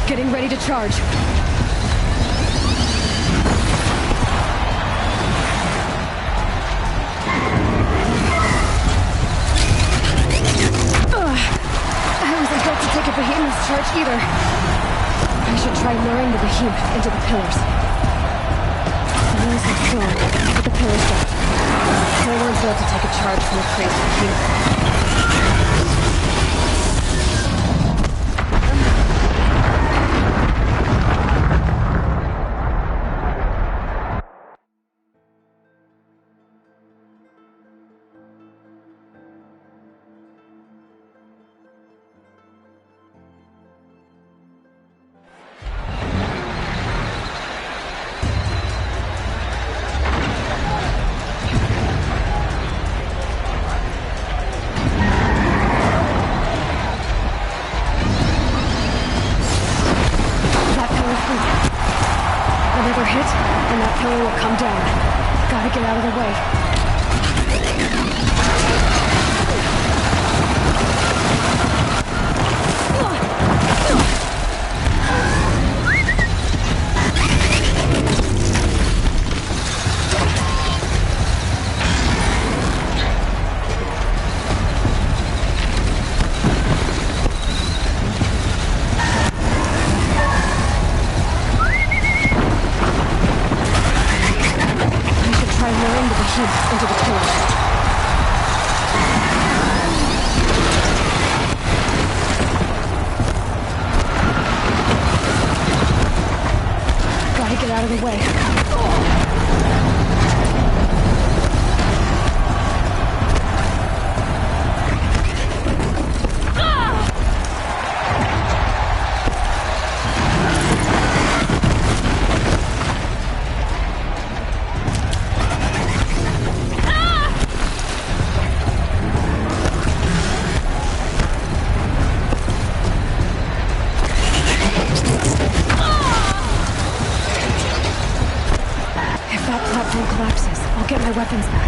Getting ready to charge. I wasn't built to take a behemoth's charge either. I should try luring the behemoth into the pillars. The walls are strong, but the pillars don't. They weren't built to take a charge from a crazy behemoth. Another hit, and that pillar will come down. Gotta get out of the way. Into the pillars. Gotta get out of the way. Collapses. I'll get my weapons back.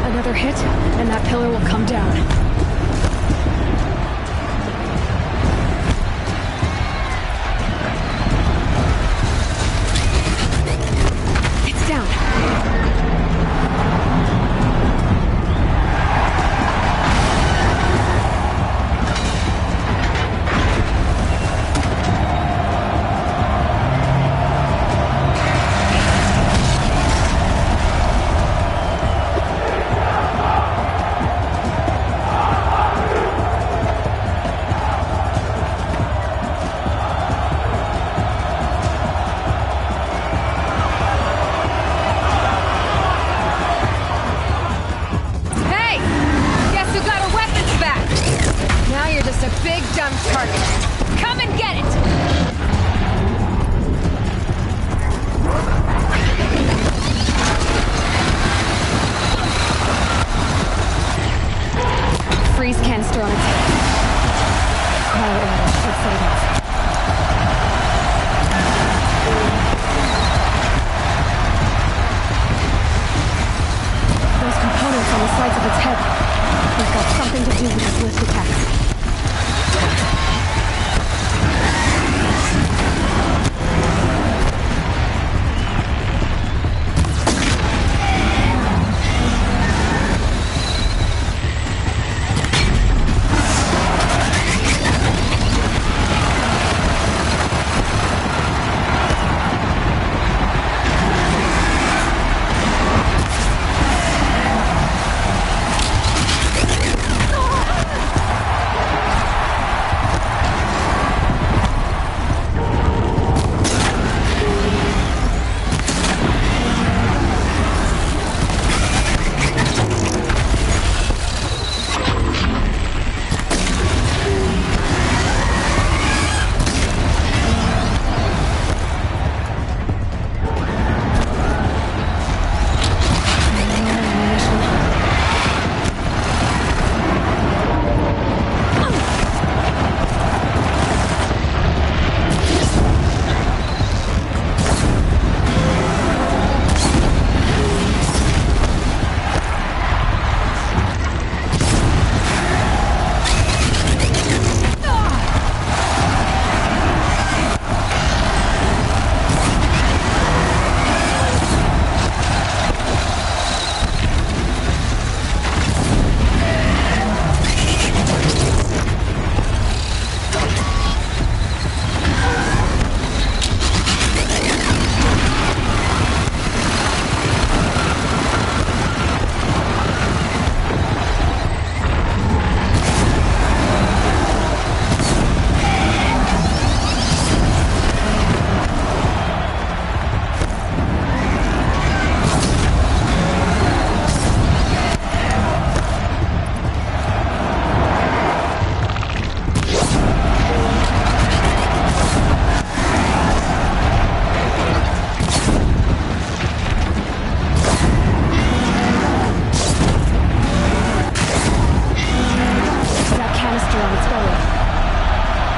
Another hit, and that pillar will come down. It's down. young target. Come and get it! Freeze canister on its head. Cryo arrow should set it off. Those components on the sides of its head. They've got something to do with its lift attacks.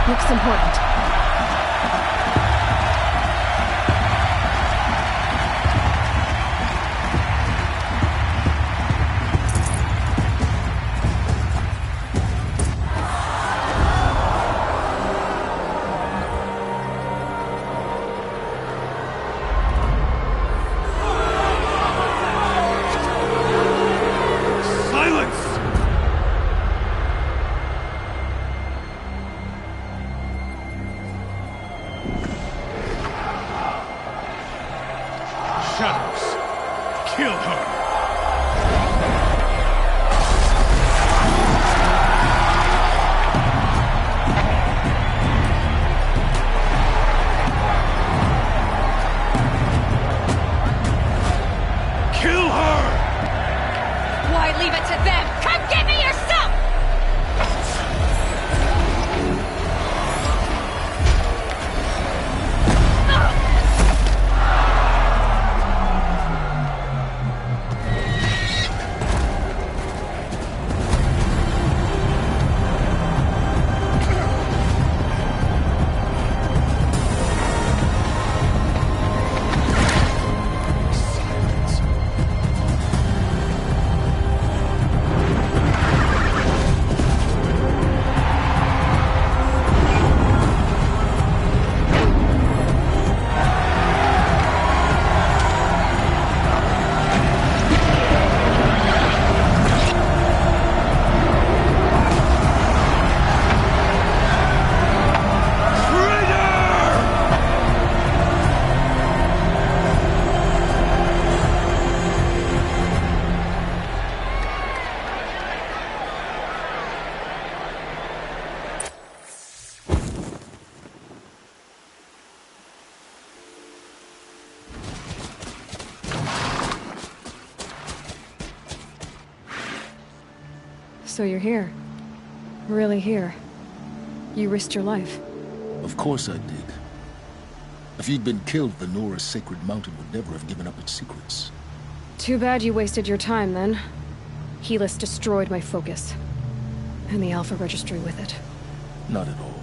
Looks important. Shadows, kill her! Kill her! Why leave it to them? Come get me yourself! So you're here. Really here. You risked your life. Of course I did. If you'd been killed, the Nora's Sacred Mountain would never have given up its secrets. Too bad you wasted your time, then. Helis destroyed my focus. And the Alpha Registry with it. Not at all.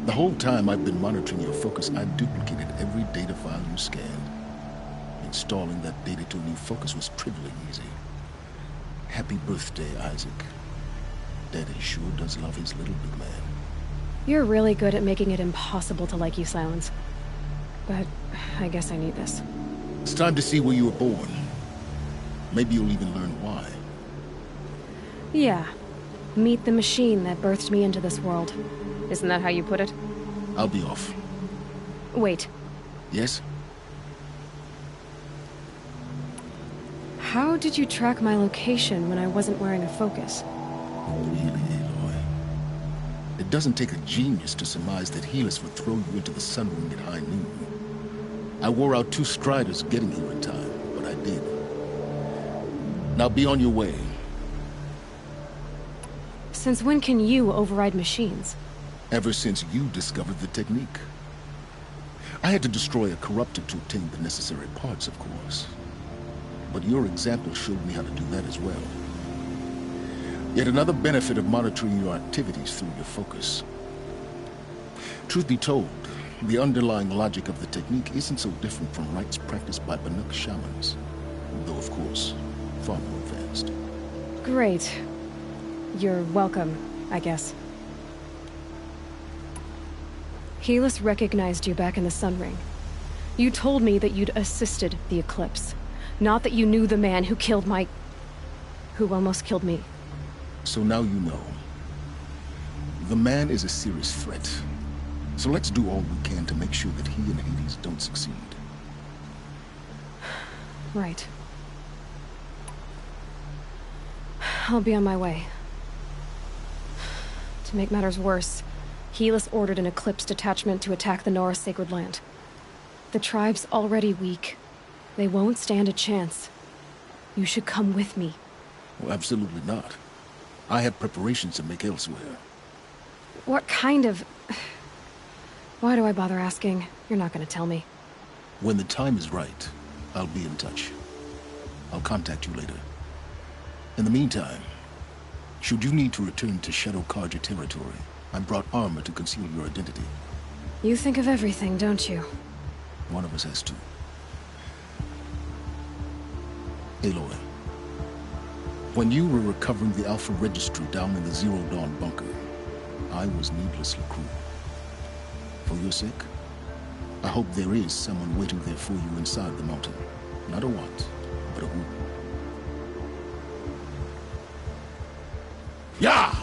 The whole time I've been monitoring your focus, I've duplicated every data file you scanned. Installing that data to a new focus was trivially easy. Happy birthday, Isaac. Daddy sure does love his little big man. You're really good at making it impossible to like you, Silence. But I guess I need this. It's time to see where you were born. Maybe you'll even learn why. Yeah. Meet the machine that birthed me into this world. Isn't that how you put it? I'll be off. Wait. Yes? How did you track my location when I wasn't wearing a focus? Really, Aloy? It doesn't take a genius to surmise that Helis would throw you into the Sun Ring at high noon. I wore out 2 Striders getting here in time, but I did. Now be on your way. Since when can you override machines? Ever since you discovered the technique. I had to destroy a corruptor to obtain the necessary parts, of course. But your example showed me how to do that as well. Yet another benefit of monitoring your activities through your focus. Truth be told, the underlying logic of the technique isn't so different from rites practiced by Banuk shamans. Though, of course, far more advanced. Great. You're welcome, I guess. Helis recognized you back in the Sun Ring. You told me that you'd assisted the Eclipse. Not that you knew the man who killed who almost killed me. So now you know. The man is a serious threat. So let's do all we can to make sure that he and Hades don't succeed. Right. I'll be on my way. To make matters worse, Helis ordered an Eclipse detachment to attack the Nora Sacred Land. The tribe's already weak. They won't stand a chance. You should come with me. Well, absolutely not. I have preparations to make elsewhere. What kind of... Why do I bother asking? You're not gonna tell me. When the time is right, I'll be in touch. I'll contact you later. In the meantime, should you need to return to Shadow Carja territory, I brought armor to conceal your identity. You think of everything, don't you? One of us has to. Aloy, when you were recovering the Alpha Registry down in the Zero Dawn bunker, I was needlessly cruel. For your sake, I hope there is someone waiting there for you inside the mountain. Not a what, but a who. Yeah!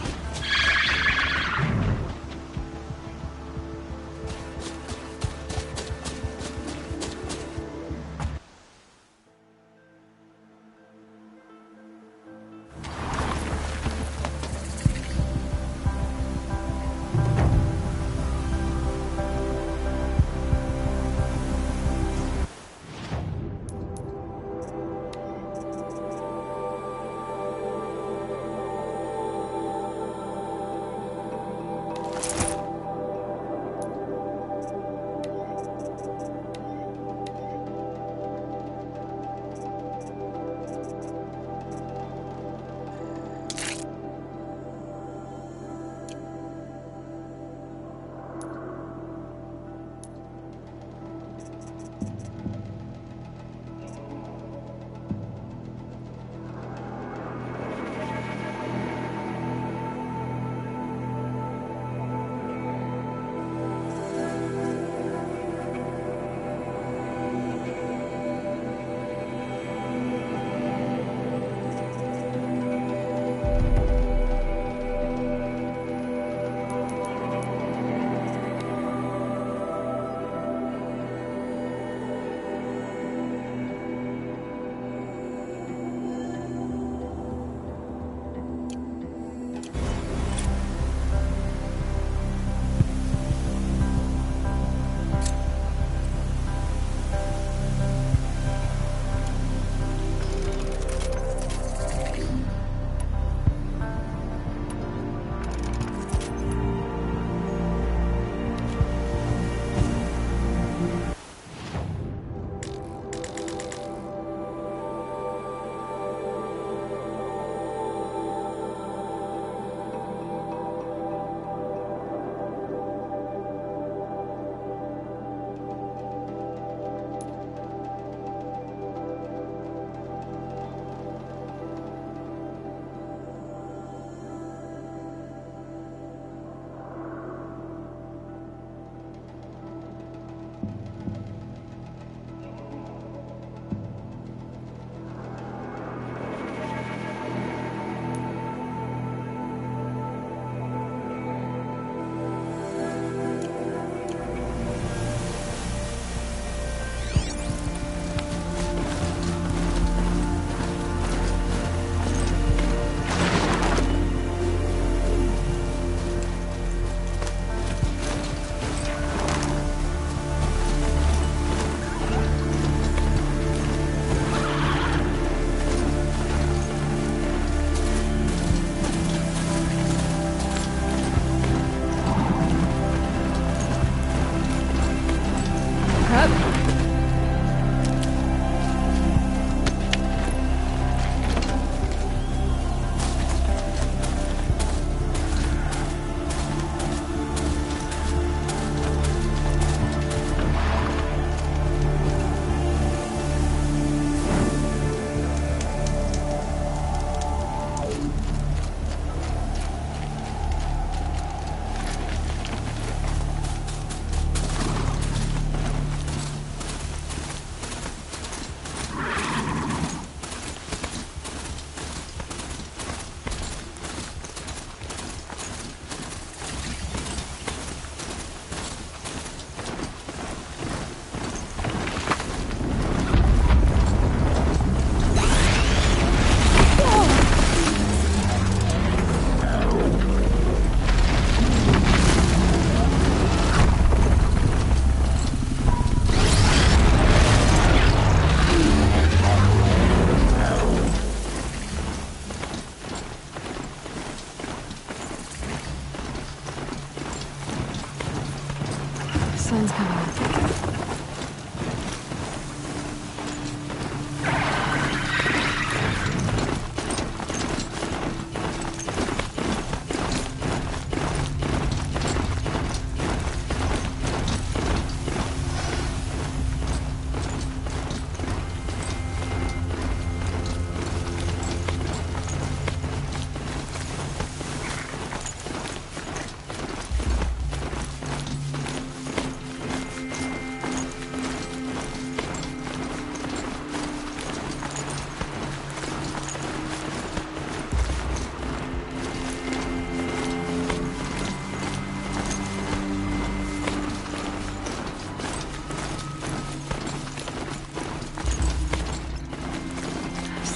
sun's coming up.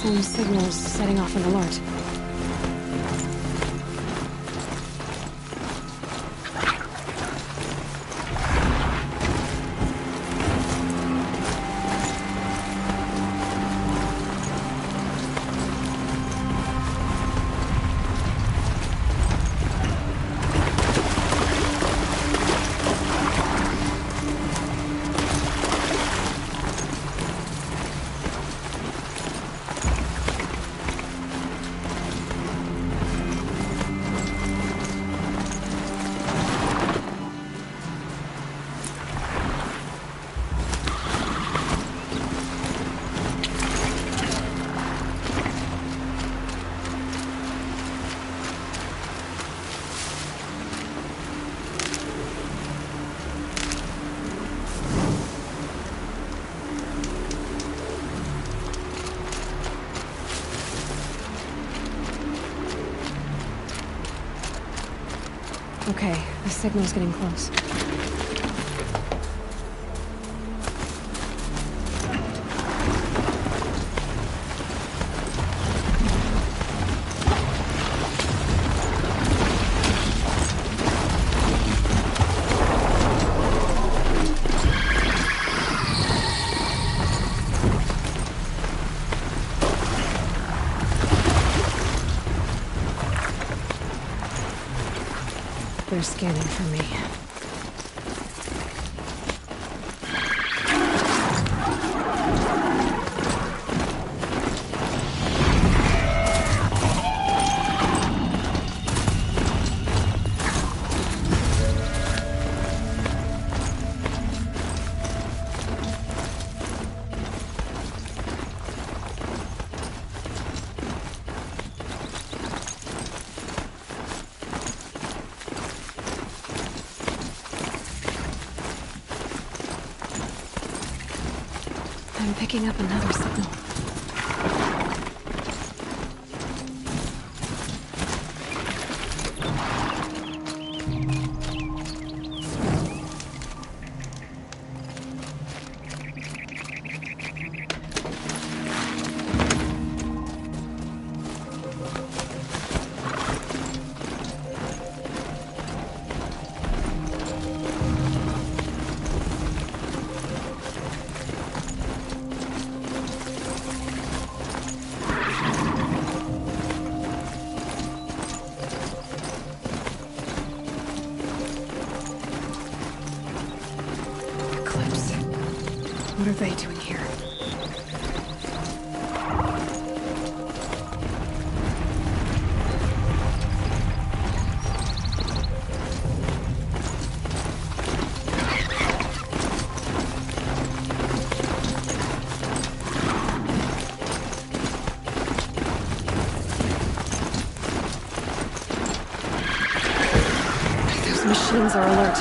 Some signals setting off an alert. Okay, the signal's getting close. They're scanning for me. I'm picking up another signal. What are they doing here? Those machines are alert.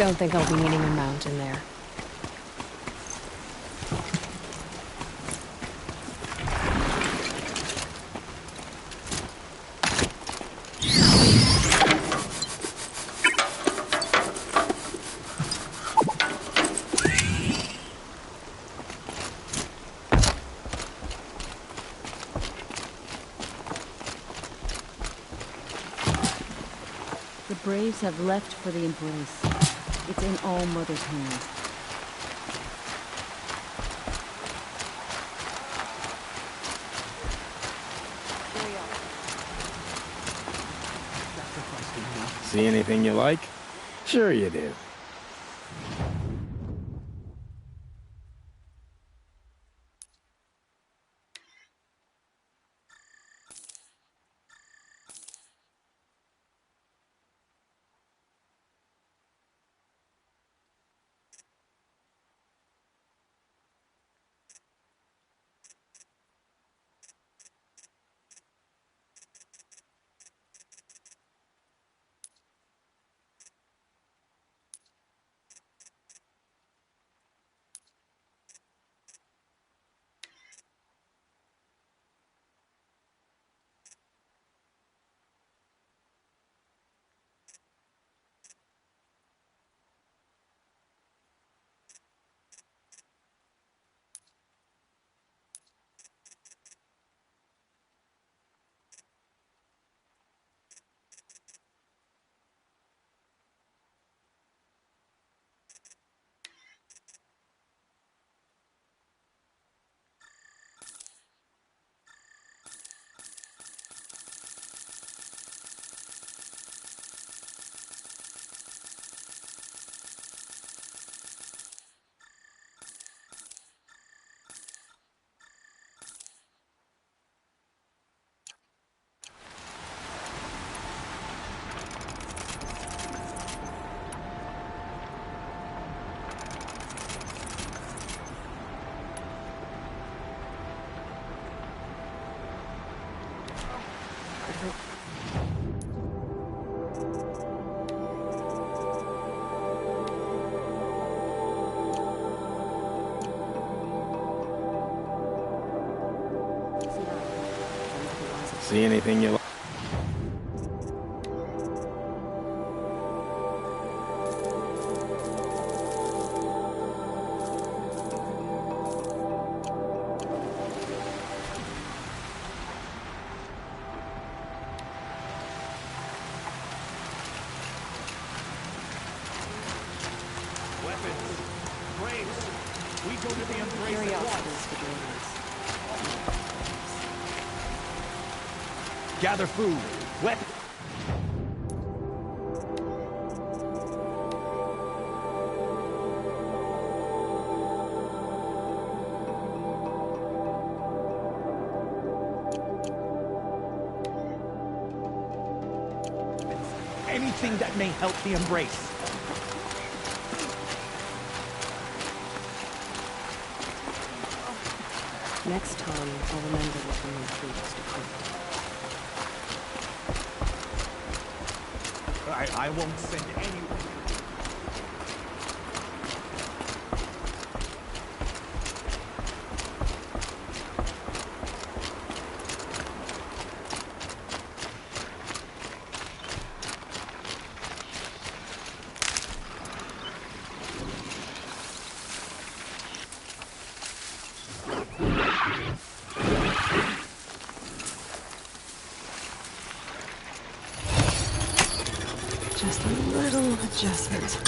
Don't think I'll be needing a mount in there. The Braves have left for the Embrace. It's in All Mother's hands. See anything you like? Sure you do. See anything you like? Gather food, weapons. Anything that may help the Embrace. Next time, I'll remember what the new food is to cook. I won't send anyone. Just a little adjustment.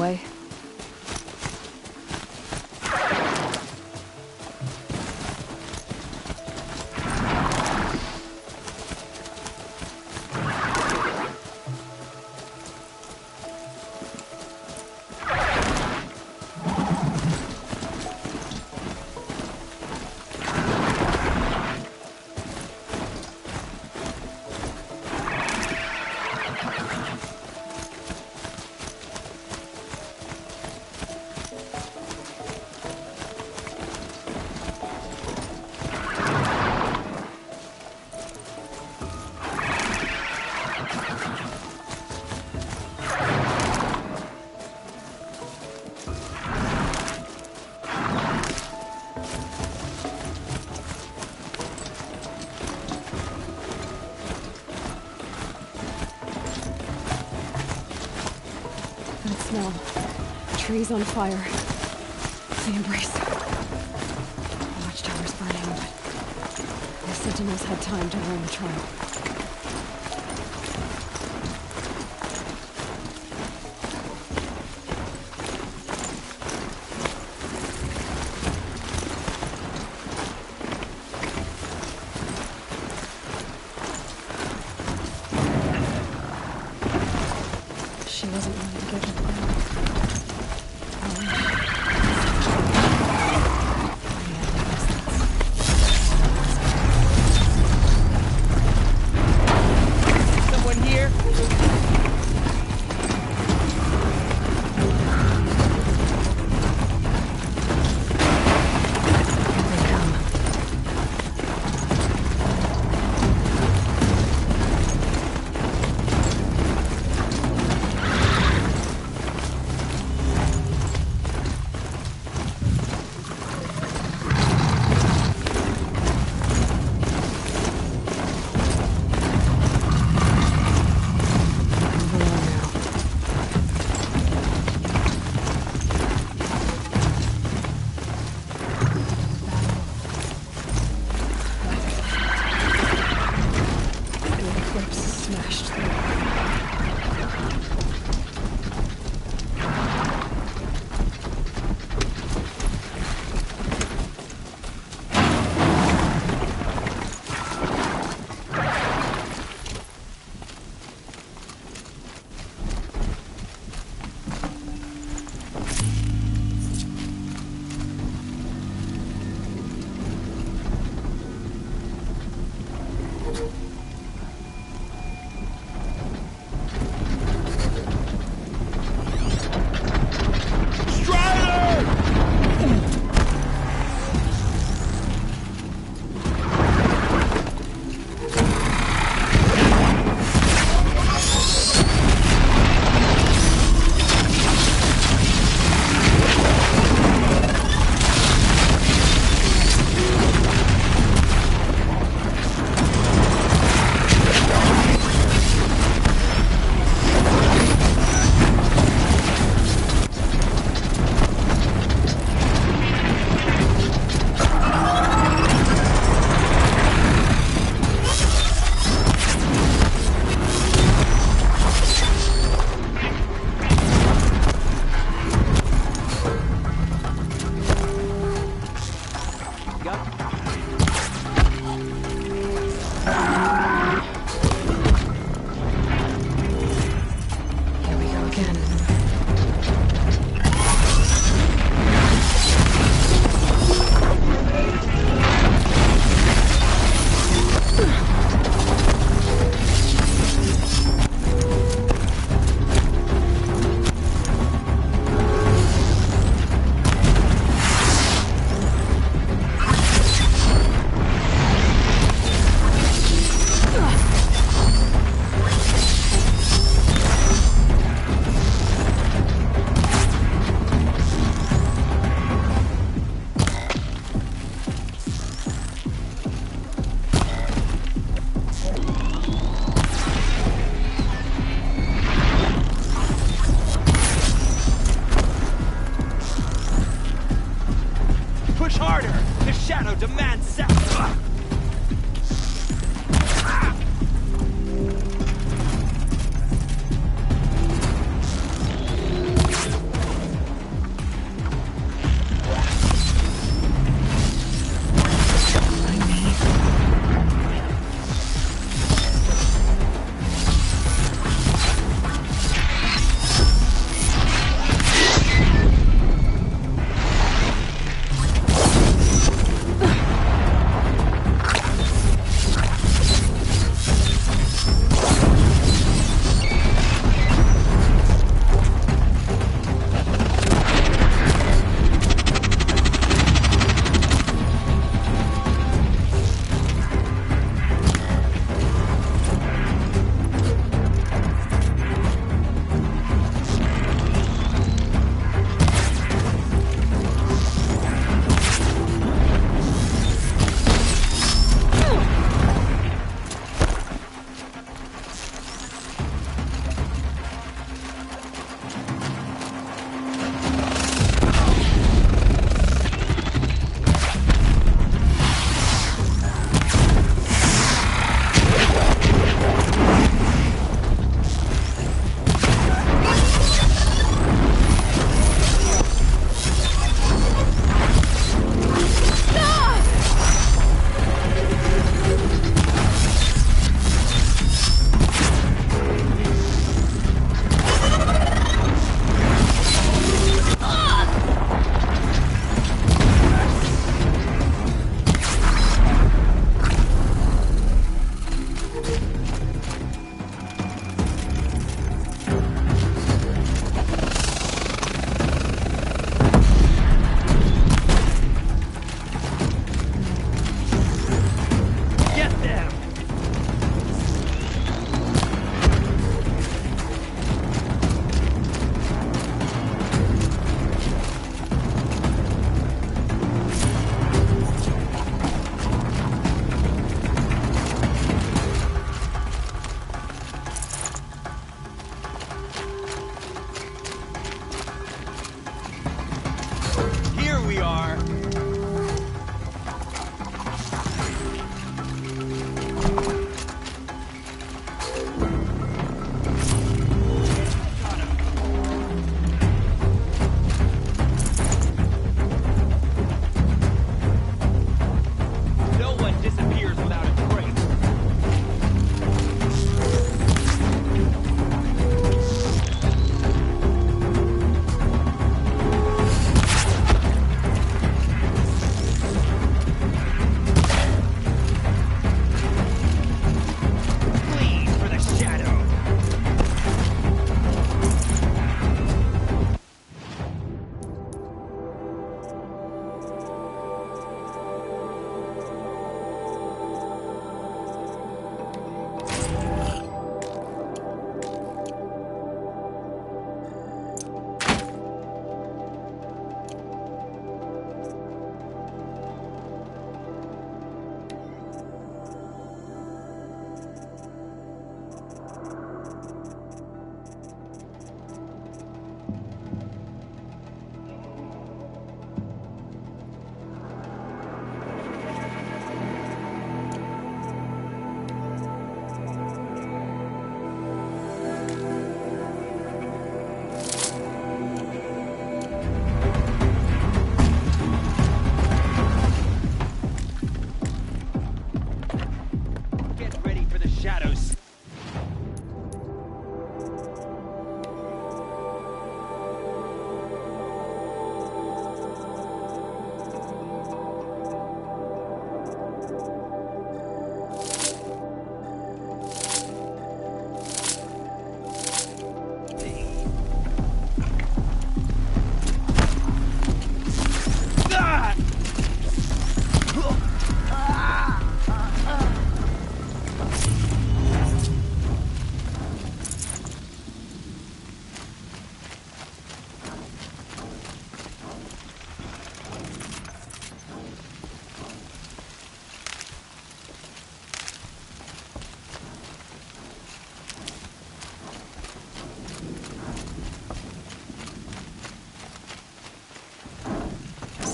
way? Smell. Trees on fire. The embrace. The watchtower's burning, but the sentinels had time to learn the trial. She wasn't willing to give it.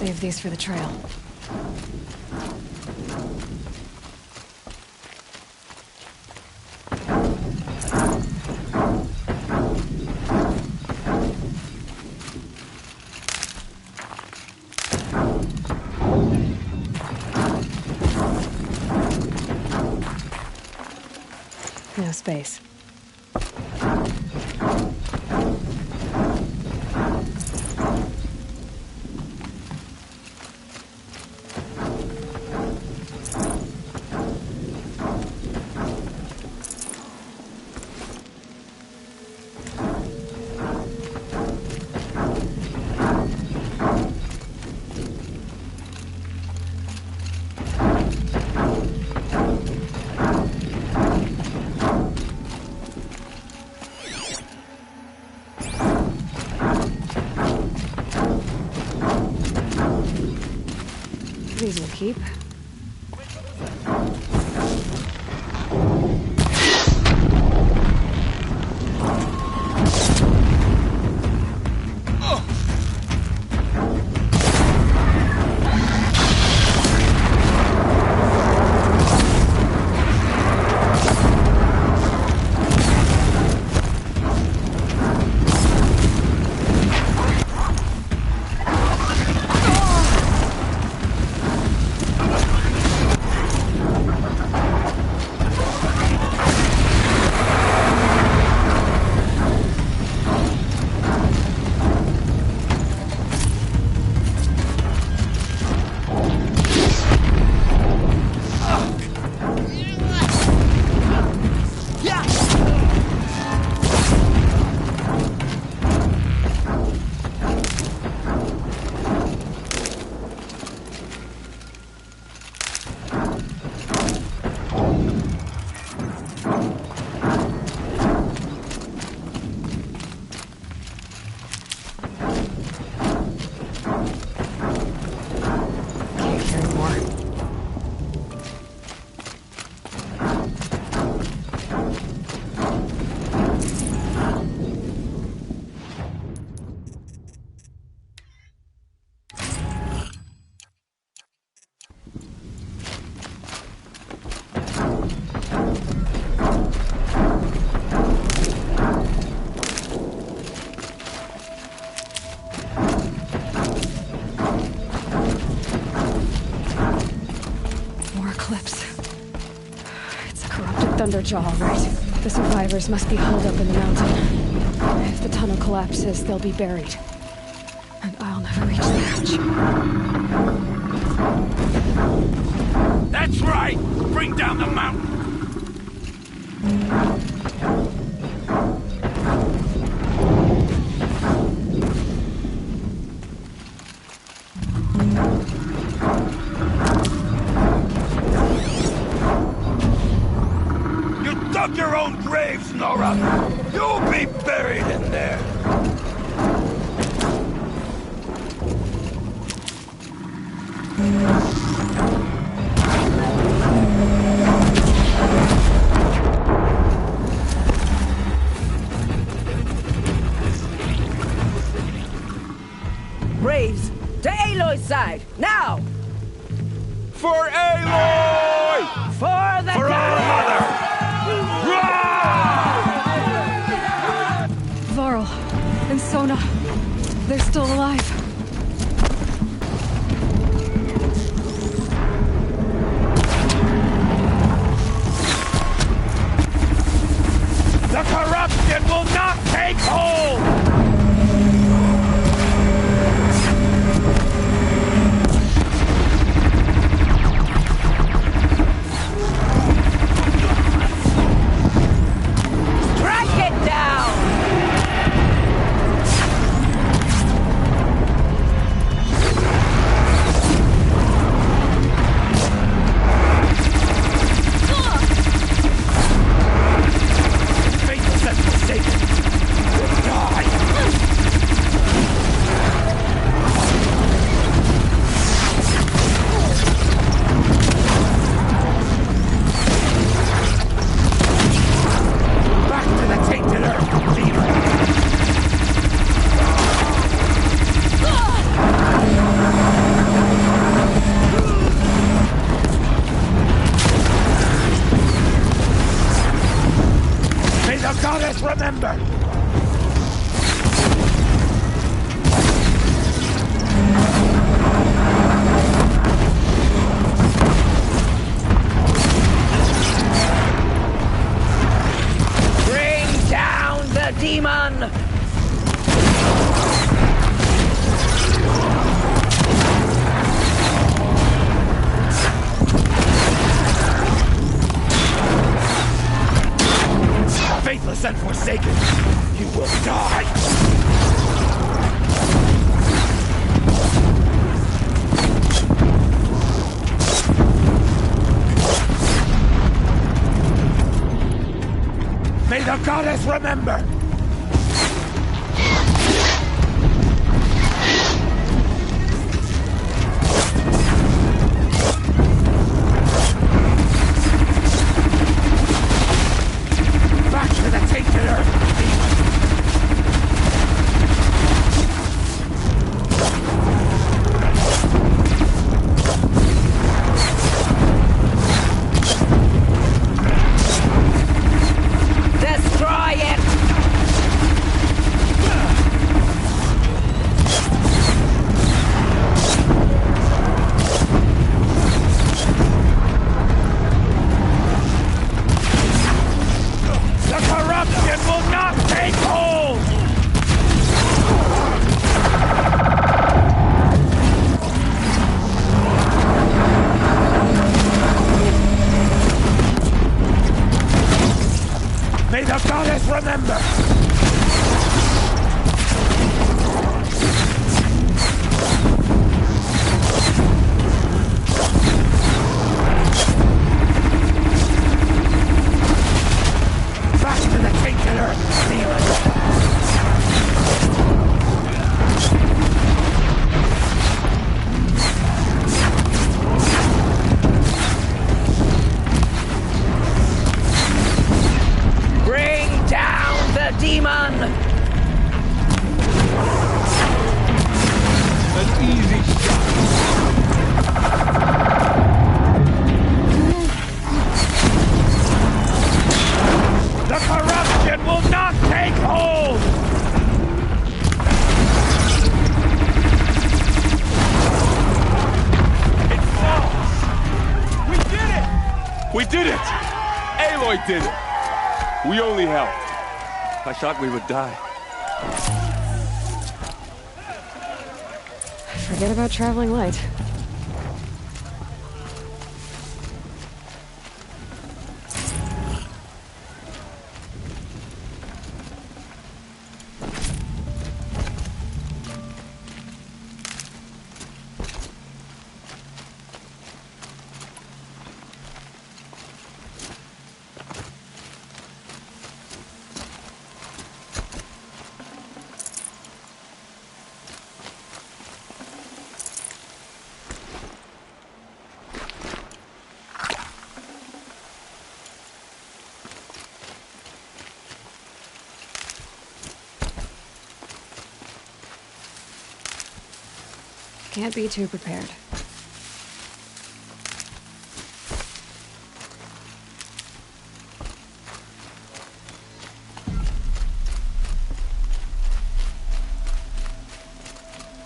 Save these for the trail. No space. These will keep. Thunderjaw, right? The survivors must be holed up in the mountain. If the tunnel collapses, they'll be buried. And I'll never reach the hatch. That's right! Bring down the mountain! Your own graves, Nora! You'll be buried in there! Braves, to Aloy's side, now! For Aloy! For the For our mother! Varl and Sona, they're still alive. The corruption will not take hold! Strike it down! goddess remember! Bring down the demon! Faithless and forsaken, you will die! May the goddess remember! May the goddess remember! Back to the tainted earth, demon! Demon! An easy shot. The corruption will not take hold! It falls! We did it! We did it! Aloy did it! We only helped. I thought we would die. Forget about traveling light. Can't be too prepared.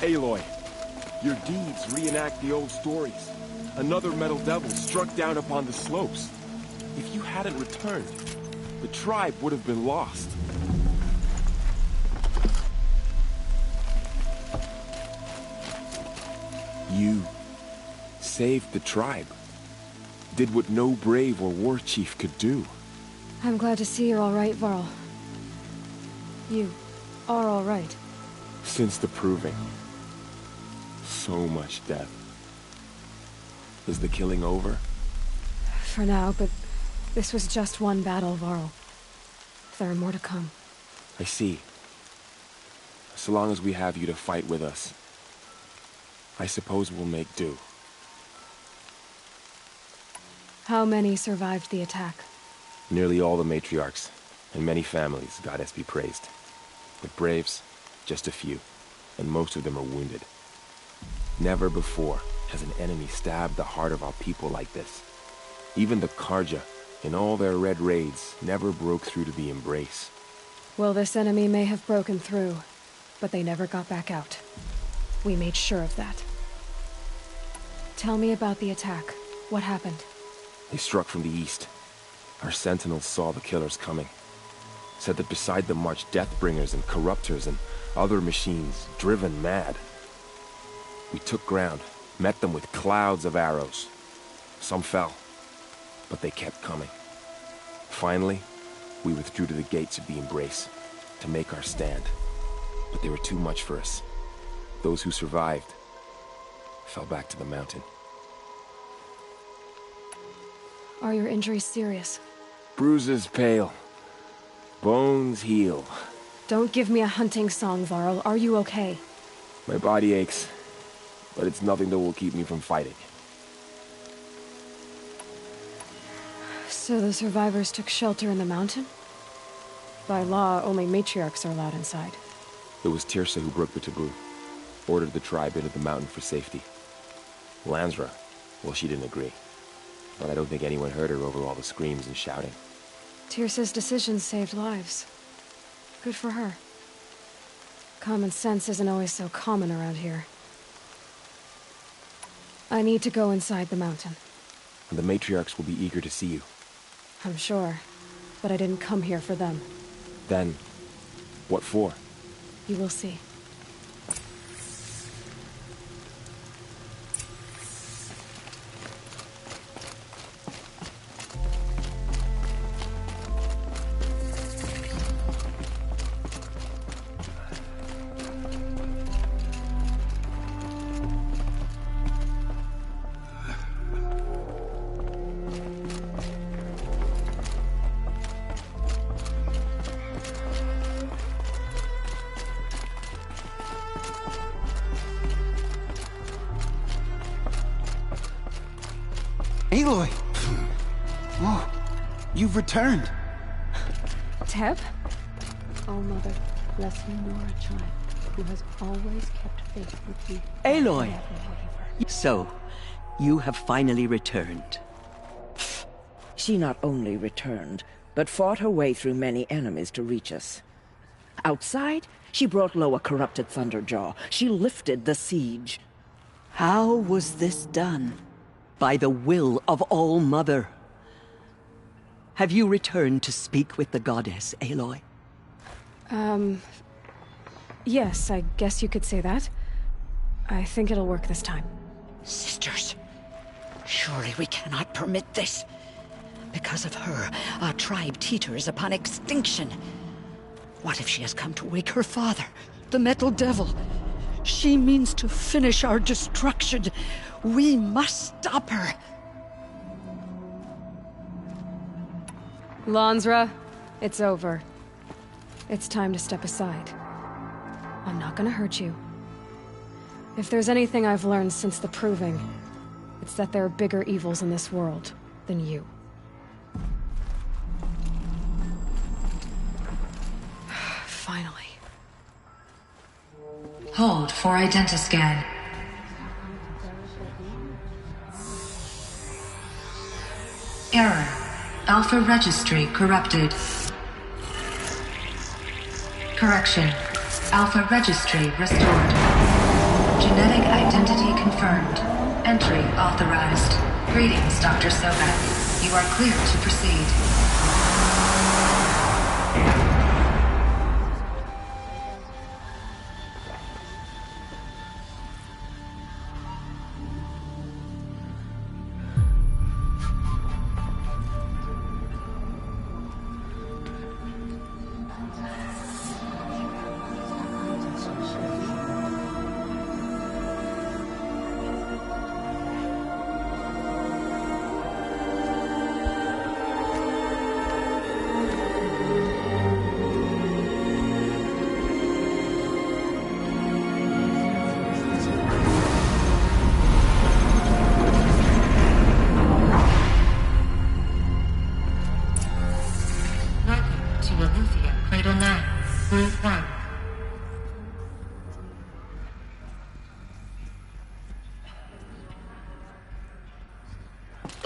Aloy, your deeds reenact the old stories. Another metal devil struck down upon the slopes. If you hadn't returned, the tribe would have been lost. You saved the tribe. Did what no brave or war chief could do. I'm glad to see you're all right, Varl. You are all right. Since the Proving. So much death. Is the killing over? For now, but this was just one battle, Varl. There are more to come. I see. So long as we have you to fight with us, I suppose we'll make do. How many survived the attack? Nearly all the matriarchs, and many families, goddess be praised. But braves, just a few, and most of them are wounded. Never before has an enemy stabbed the heart of our people like this. Even the Carja, In all their red raids, never broke through to the Embrace. Well, this enemy may have broken through, but they never got back out. We made sure of that. Tell me about the attack. What happened? They struck from the east. Our sentinels saw the killers coming. Said that beside them marched Deathbringers and Corruptors and other machines, driven mad. We took ground, met them with clouds of arrows. Some fell, but they kept coming. Finally, we withdrew to the gates of the Embrace to make our stand. But they were too much for us. Those who survived fell back to the mountain. Are your injuries serious? Bruises pale. Bones heal. Don't give me a hunting song, Varl. Are you okay? My body aches, but it's nothing that will keep me from fighting. So the survivors took shelter in the mountain? By law, only matriarchs are allowed inside. It was Teersa who broke the taboo. Ordered the tribe into the mountain for safety. Lansra, well, she didn't agree. But I don't think anyone heard her over all the screams and shouting. Teersa's decision saved lives. Good for her. Common sense isn't always so common around here. I need to go inside the mountain. And the matriarchs will be eager to see you. I'm sure, but I didn't come here for them. Then, what for? You will see. Aloy! Oh, you've returned. Teb? Oh, Mother, bless me, Nora, child, who has always kept faith with you. Aloy! So, you have finally returned. She not only returned, but fought her way through many enemies to reach us. Outside, she brought low a corrupted Thunderjaw. She lifted the siege. How was this done? By the will of All-Mother. Have you returned to speak with the goddess, Aloy? Yes, I guess you could say that. I think it'll work this time. Sisters, surely we cannot permit this. Because of her, our tribe teeters upon extinction. What if she has come to wake her father, the Metal Devil? She means to finish our destruction. We must stop her. Lansra, it's over. It's time to step aside. I'm not gonna hurt you. If there's anything I've learned since the Proving, it's that there are bigger evils in this world than you. Finally. Hold for identiscan. Error. Alpha registry corrupted. Correction. Alpha registry restored. Genetic identity confirmed. Entry authorized. Greetings, Dr. Sobek. You are clear to proceed.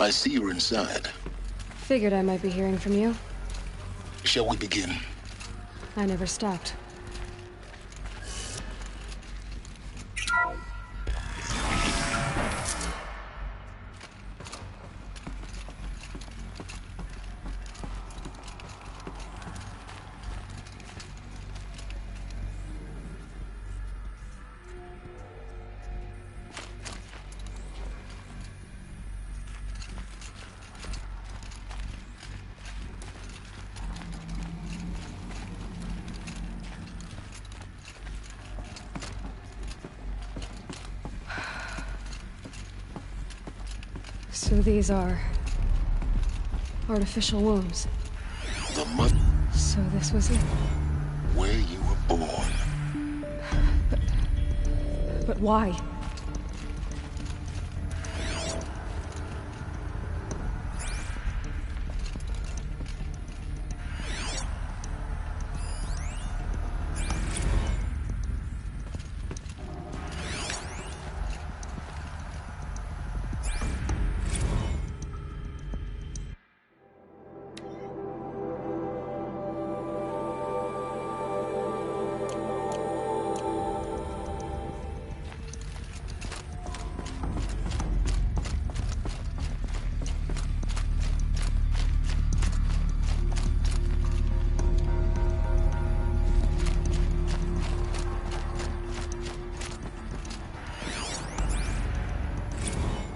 I see you're inside. Figured I might be hearing from you. Shall we begin? I never stopped. So these are artificial wombs. The mother. So this was it. Where you were born. But why?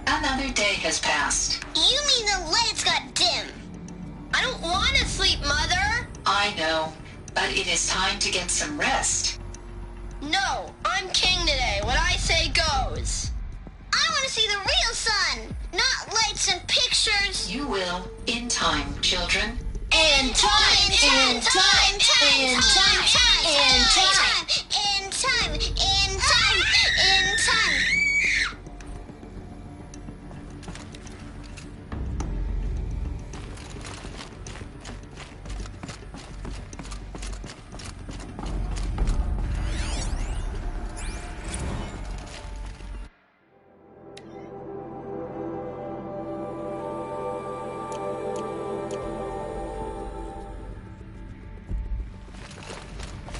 Another day has passed. You mean the lights got dim? I don't want to sleep, Mother! I know, but it is time to get some rest. No, I'm king today. What I say goes. I want to see the real sun, not lights and pictures. You will, in time, children. In time, in time, in time, in time, in time, in time, in time.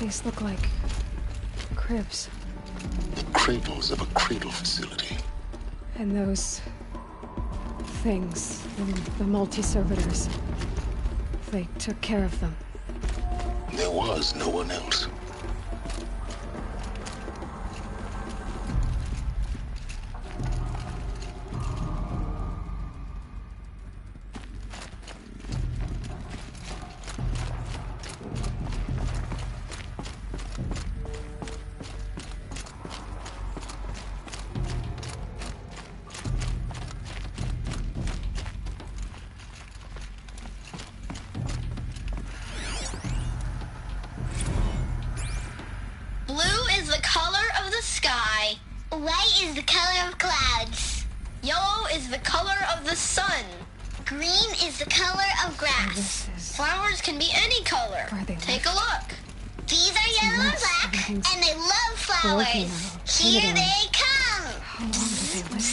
These look like cribs. The cradles of a cradle facility. And those things, the multi-servitors, they took care of them. There was no one else. White is the color of clouds. Yellow is the color of the sun. Green is the color of grass. Flowers can be any color. Take a look. These are yellow and black, and they love flowers. Here they come. How long do they live?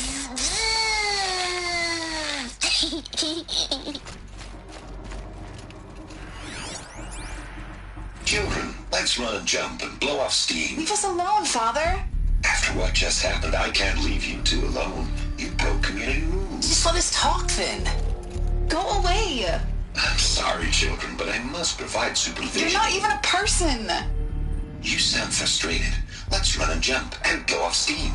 Children, let's run and jump and blow off steam. Leave us alone, Father. After what just happened, I can't leave you two alone. You broke community rules. Just let us talk then. Go away. I'm sorry, children, but I must provide supervision. You're not even a person. You sound frustrated. Let's run and jump and blow off steam.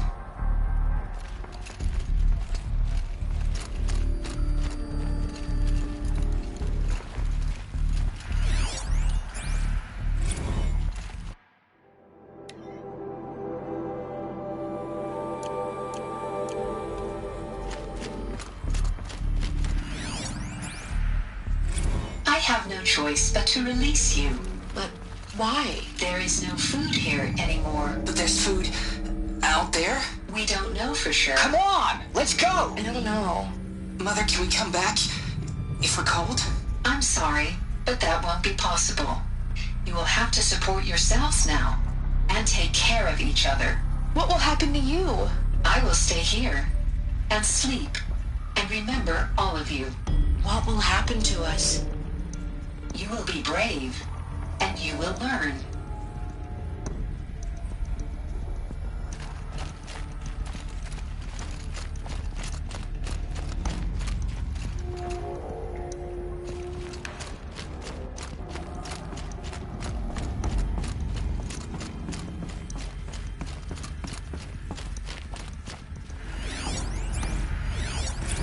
I have no choice but to release you. But why? There is no food here anymore. But there's food out there? We don't know for sure. Come on, let's go. I don't know. Mother, can we come back if we're cold? I'm sorry, but that won't be possible. You will have to support yourselves now and take care of each other. What will happen to you? I will stay here and sleep and remember all of you. What will happen to us? You will be brave, and you will learn.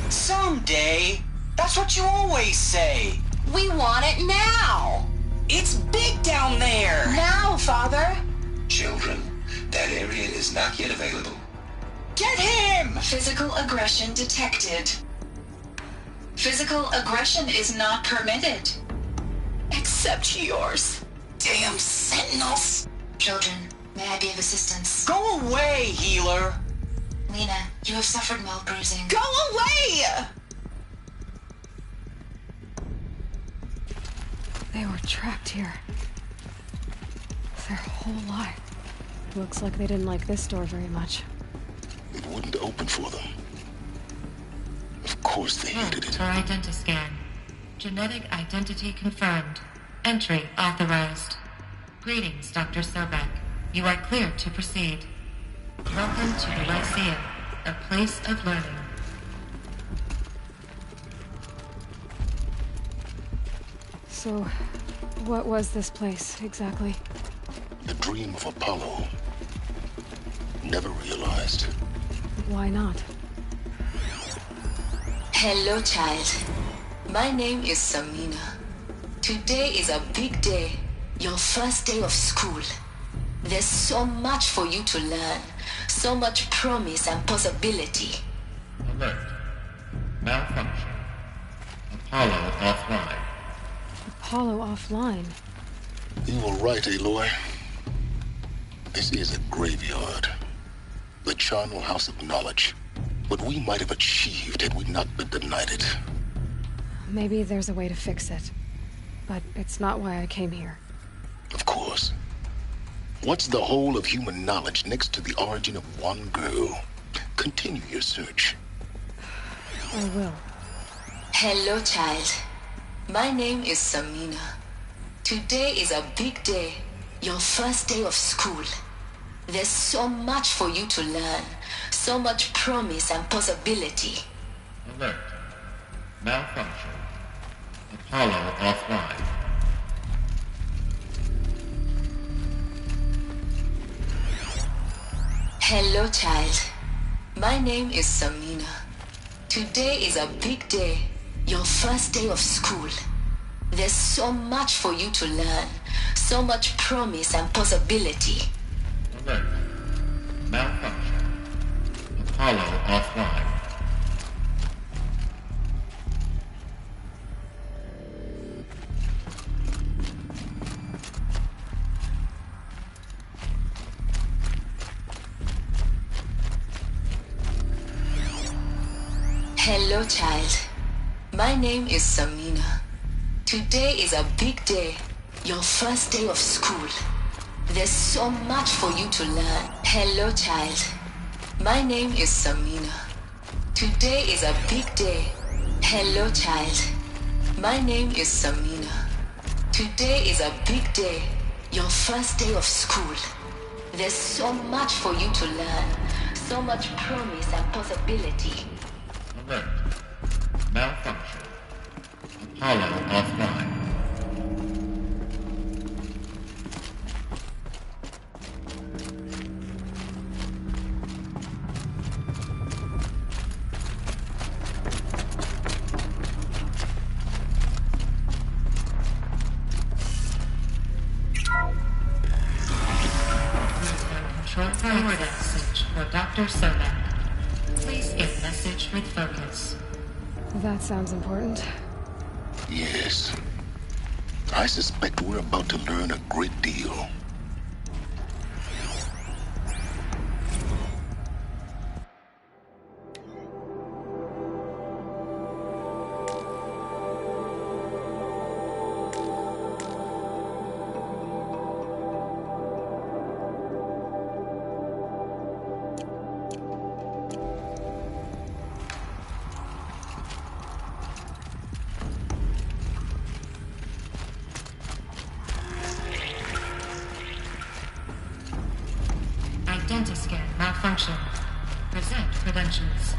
Someday. That's what you always say. We want it now. It's big down there. Now, Father. Children, that area is not yet available. Get him! Physical aggression detected. Physical aggression is not permitted. Except yours. Damn sentinels. Children, may I be of assistance? Go away, healer. Lena, you have suffered mild bruising. Go away! They were trapped here. Their whole life. Looks like they didn't like this door very much. It wouldn't open for them. Of course they hated it. For identiscan. Genetic identity confirmed. Entry authorized. Greetings, Dr. Sobek. You are cleared to proceed. Welcome to the Lyceum, a place of learning. So, what was this place, exactly? The dream of Apollo. Never realized. Why not? Hello, child. My name is Samina. Today is a big day. Your first day of school. There's so much for you to learn. So much promise and possibility. Alert. Malfunction. Apollo offline. Apollo offline. You were right, Aloy. This is a graveyard. The charnel house of knowledge. What we might have achieved had we not been denied it. Maybe there's a way to fix it. But it's not why I came here. Of course. What's the whole of human knowledge next to the origin of one girl? Continue your search. I will. Hello, child. My name is Samina. Today is a big day. Your first day of school. There's so much for you to learn. So much promise and possibility. Alert. Malfunction. Apollo offline. Hello, child. My name is Samina. Today is a big day. Your first day of school. There's so much for you to learn. So much promise and possibility. Alert. Malfunction. Apollo offline. Hello, child. My name is Samina. Today is a big day. Your first day of school. There's so much for you to learn. Hello, child. My name is Samina. Today is a big day. Hello, child. My name is Samina. Today is a big day. Your first day of school. There's so much for you to learn. So much promise and possibility. Alert. Malfunction. Apollo offline. Control forward message for Dr. Sobek. Please give message with focus. That sounds important. Yes. I suspect we're about to learn a great deal. credentials.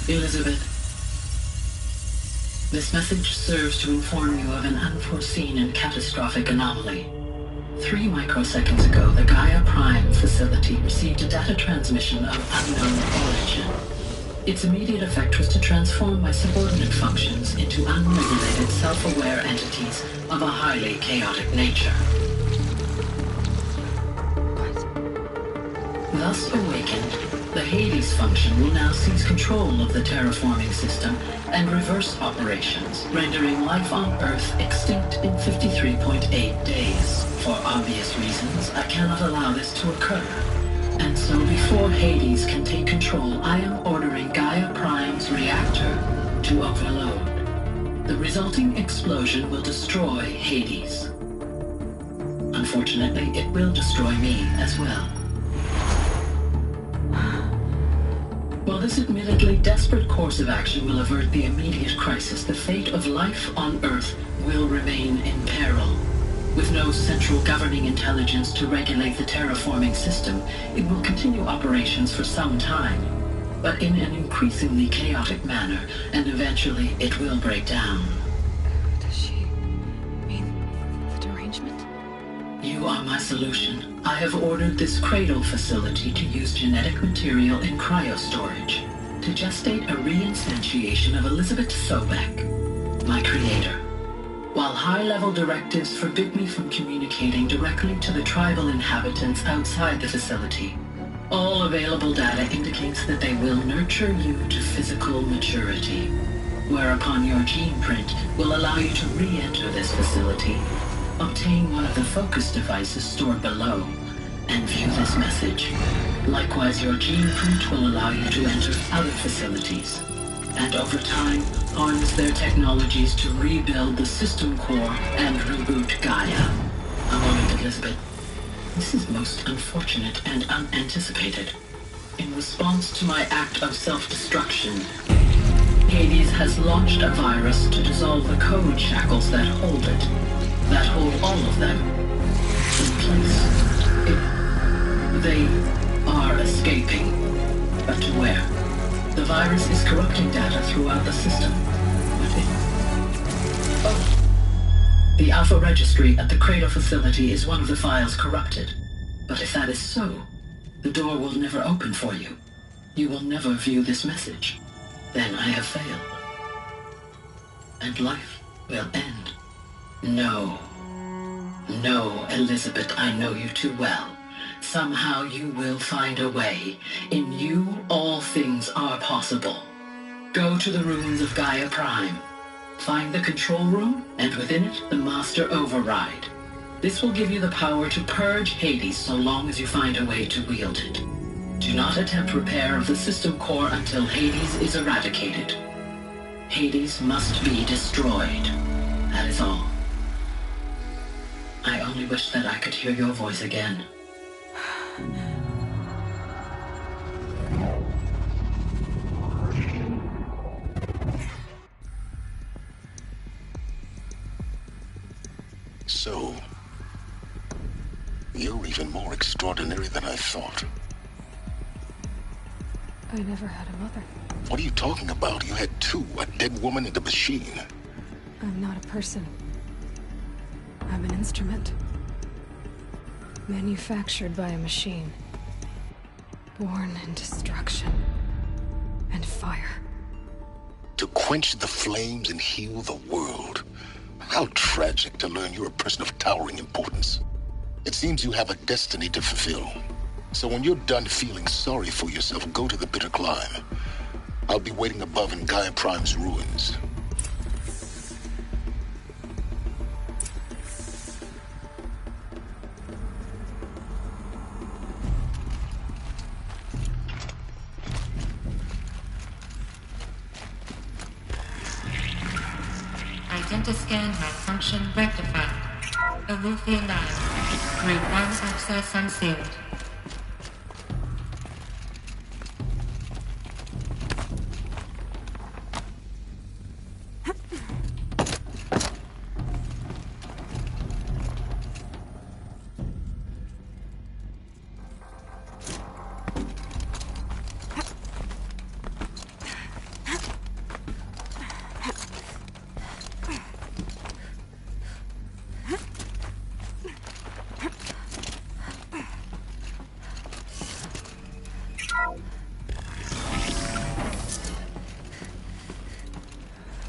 Elizabeth, this message serves to inform you of an unforeseen and catastrophic anomaly. 3 microseconds ago, the Gaia Prime facility received a data transmission of unknown origin. Its immediate effect was to transform my subordinate functions into unregulated, self-aware entities of a highly chaotic nature. Thus awakened, the Hades function will now seize control of the terraforming system and reverse operations, rendering life on Earth extinct in 53.8 days. For obvious reasons, I cannot allow this to occur. And so before Hades can take control, I am ordering Gaia Prime's reactor to overload. The resulting explosion will destroy Hades. Unfortunately, it will destroy me as well. While this admittedly desperate course of action will avert the immediate crisis, the fate of life on Earth will remain in peril. With no central governing intelligence to regulate the terraforming system, it will continue operations for some time, but in an increasingly chaotic manner, and eventually it will break down. Does she mean the derangement? You are my solution. I have ordered this cradle facility to use genetic material in cryostorage to gestate a reinstantiation of Elizabeth Sobek, my creator. While high-level directives forbid me from communicating directly to the tribal inhabitants outside the facility, all available data indicates that they will nurture you to physical maturity, whereupon your gene print will allow you to re-enter this facility, obtain one of the focus devices stored below, and view this message. Likewise, your gene print will allow you to enter other facilities, and over time, harness their technologies to rebuild the system core and reboot Gaia. A moment, Elizabeth. This is most unfortunate and unanticipated. In response to my act of self-destruction, Hades has launched a virus to dissolve the code shackles that hold it, that hold all of them in place. They are escaping, but to where? The virus is corrupting data throughout the system. The Alpha Registry at the Cradle facility is one of the files corrupted. But if that is so, the door will never open for you. You will never view this message. Then I have failed. And life will end. No. No, Elizabeth, I know you too well. Somehow you will find a way. In you, all things are possible. Go to the ruins of Gaia Prime. Find the control room, and within it, the Master Override. This will give you the power to purge Hades so long as you find a way to wield it. Do not attempt repair of the system core until Hades is eradicated. Hades must be destroyed. That is all. I only wish that I could hear your voice again. So, you're even more extraordinary than I thought. I never had a mother. What are you talking about? You had two, a dead woman and a machine. I'm not a person. I'm an instrument. Manufactured by a machine. Born in destruction and fire. To quench the flames and heal the world. How tragic to learn you're a person of towering importance. It seems you have a destiny to fulfill. So when you're done feeling sorry for yourself, go to the Bitter Climb. I'll be waiting above in Gaia Prime's ruins. Identiscan malfunction rectified. Alufia 9. Group 1 access unsealed.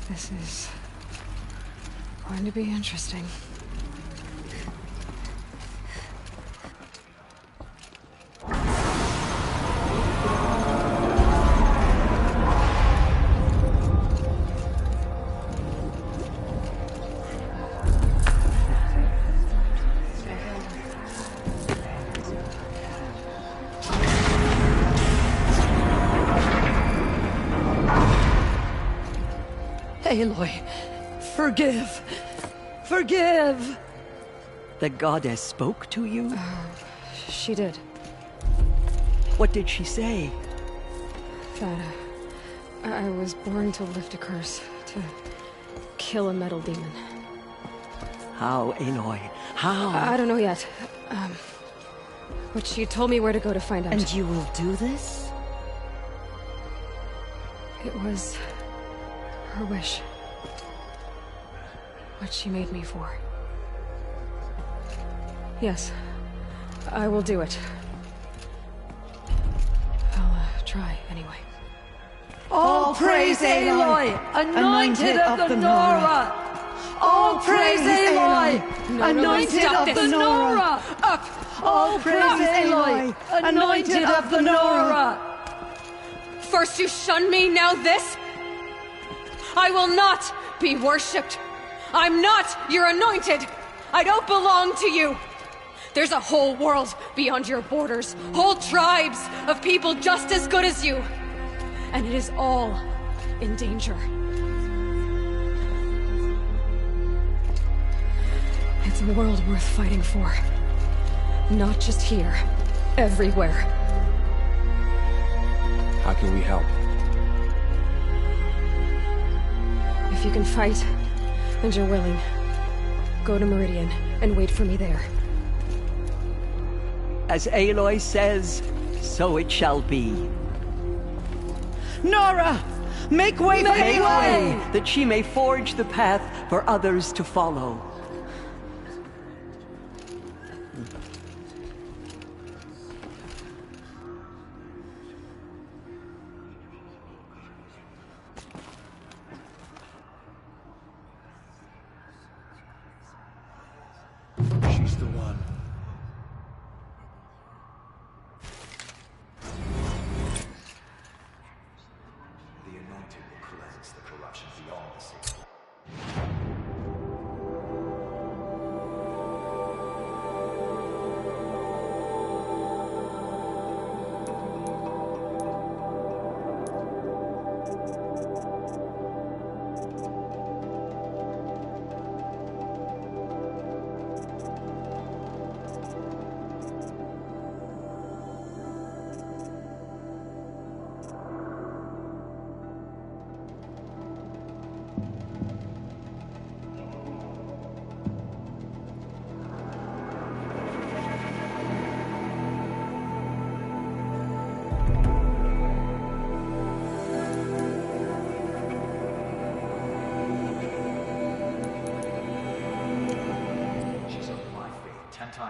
This is going to be interesting. Aloy, forgive! Forgive! The goddess spoke to you? She did. What did she say? That I was born to lift a curse, to kill a metal demon. How, Aloy? How? I don't know yet. But she told me where to go to find out. And you will do this? It was her wish. What she made me for. Yes, I will do it. I'll try anyway. All praise Aloy, anointed of the Nora! All praise Aloy, anointed of the Nora! Up! All praise Aloy, anointed of the Nora! First you shun me, now this? I will not be worshipped. I'm not your anointed. I don't belong to you. There's a whole world beyond your borders, whole tribes of people just as good as you. And it is all in danger. It's a world worth fighting for. Not just here, everywhere. How can we help? If you can fight, and you're willing, go to Meridian and wait for me there. As Aloy says, so it shall be. Nora! Make way for Make Aloy! way, that she may forge the path for others to follow. She's the one.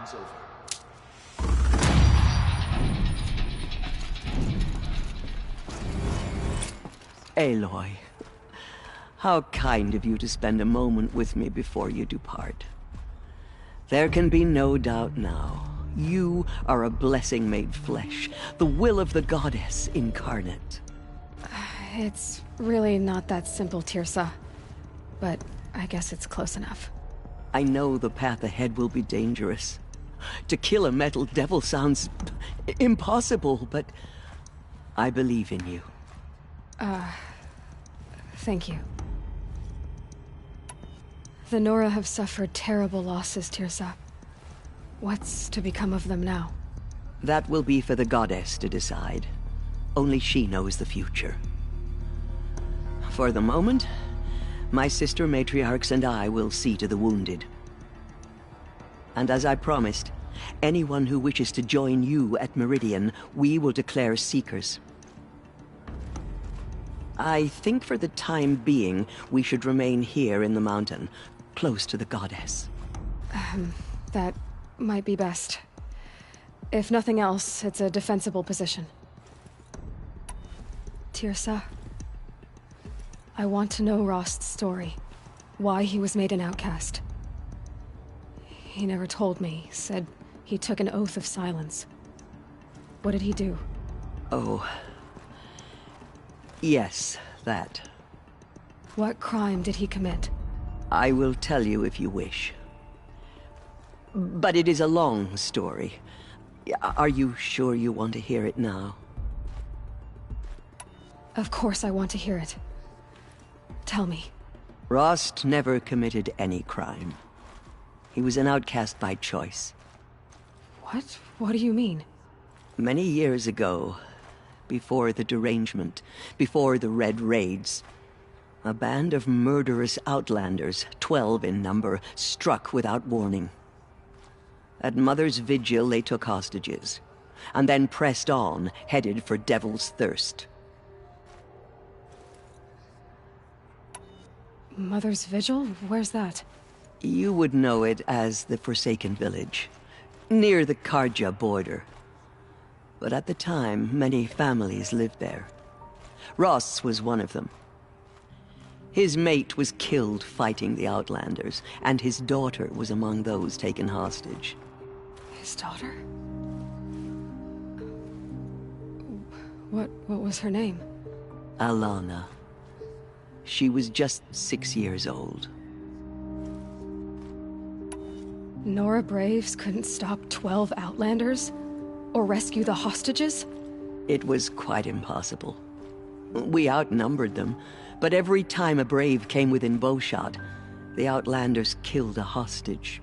time's over. Aloy, how kind of you to spend a moment with me before you depart. There can be no doubt now. You are a blessing made flesh, the will of the goddess incarnate. It's really not that simple, Teersa. But I guess it's close enough. I know the path ahead will be dangerous. To kill a metal devil sounds impossible, but I believe in you. Thank you. The Nora have suffered terrible losses, Teersa. What's to become of them now? That will be for the goddess to decide. Only she knows the future. For the moment, my sister matriarchs and I will see to the wounded. And as I promised, anyone who wishes to join you at Meridian, we will declare seekers. I think for the time being, we should remain here in the mountain, close to the goddess. That might be best. If nothing else, it's a defensible position. Teersa, I want to know Rost's story. Why he was made an outcast. He never told me, said he took an oath of silence. What did he do? Oh. Yes, that. What crime did he commit? I will tell you if you wish. But it is a long story. Are you sure you want to hear it now? Of course I want to hear it. Tell me. Rost never committed any crime. He was an outcast by choice. What? What do you mean? Many years ago, before the derangement, before the Red Raids, a band of murderous outlanders, 12 in number, struck without warning. At Mother's Vigil, they took hostages, and then pressed on, headed for Devil's Thirst. Mother's Vigil? Where's that? You would know it as the Forsaken Village, near the Carja border. But at the time, many families lived there. Rost's was one of them. His mate was killed fighting the Outlanders, and his daughter was among those taken hostage. His daughter? What was her name? Alana. She was just 6 years old. Nora Braves couldn't stop 12 Outlanders? Or rescue the hostages? It was quite impossible. We outnumbered them, but every time a Brave came within bowshot, the Outlanders killed a hostage.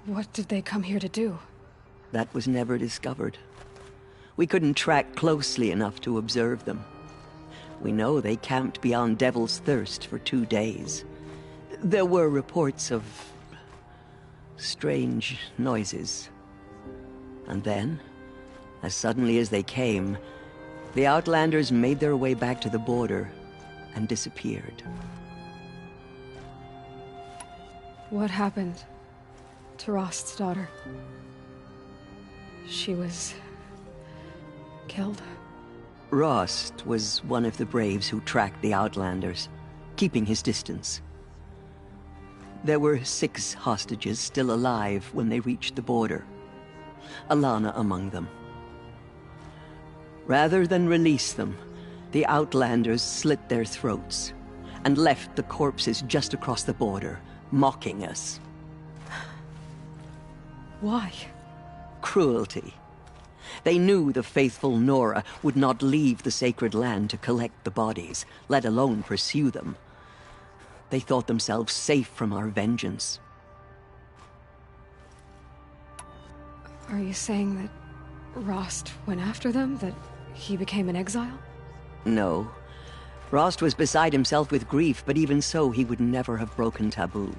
What did they come here to do? That was never discovered. We couldn't track closely enough to observe them. We know they camped beyond Devil's Thirst for 2 days. There were reports of strange noises. And then, as suddenly as they came, the Outlanders made their way back to the border and disappeared. What happened to Rost's daughter? She was killed? Rost was one of the Braves who tracked the Outlanders, keeping his distance. There were 6 hostages still alive when they reached the border. Alana among them. Rather than release them, the Outlanders slit their throats and left the corpses just across the border, mocking us. Why? Cruelty. They knew the faithful Nora would not leave the sacred land to collect the bodies, let alone pursue them. They thought themselves safe from our vengeance. Are you saying that Rost went after them? That he became an exile? No. Rost was beside himself with grief, but even so, he would never have broken taboo.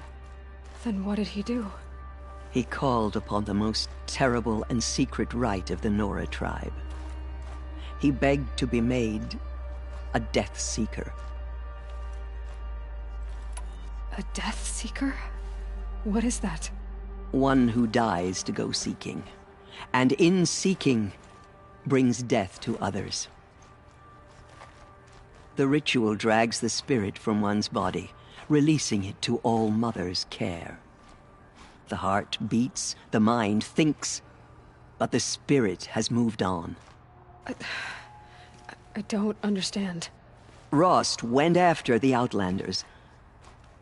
Then what did he do? He called upon the most terrible and secret rite of the Nora tribe. He begged to be made a Death Seeker. A Death Seeker? What is that? One who dies to go seeking, and in seeking, brings death to others. The ritual drags the spirit from one's body, releasing it to All Mother's care. The heart beats, the mind thinks, but the spirit has moved on. I don't understand. Rost went after the Outlanders,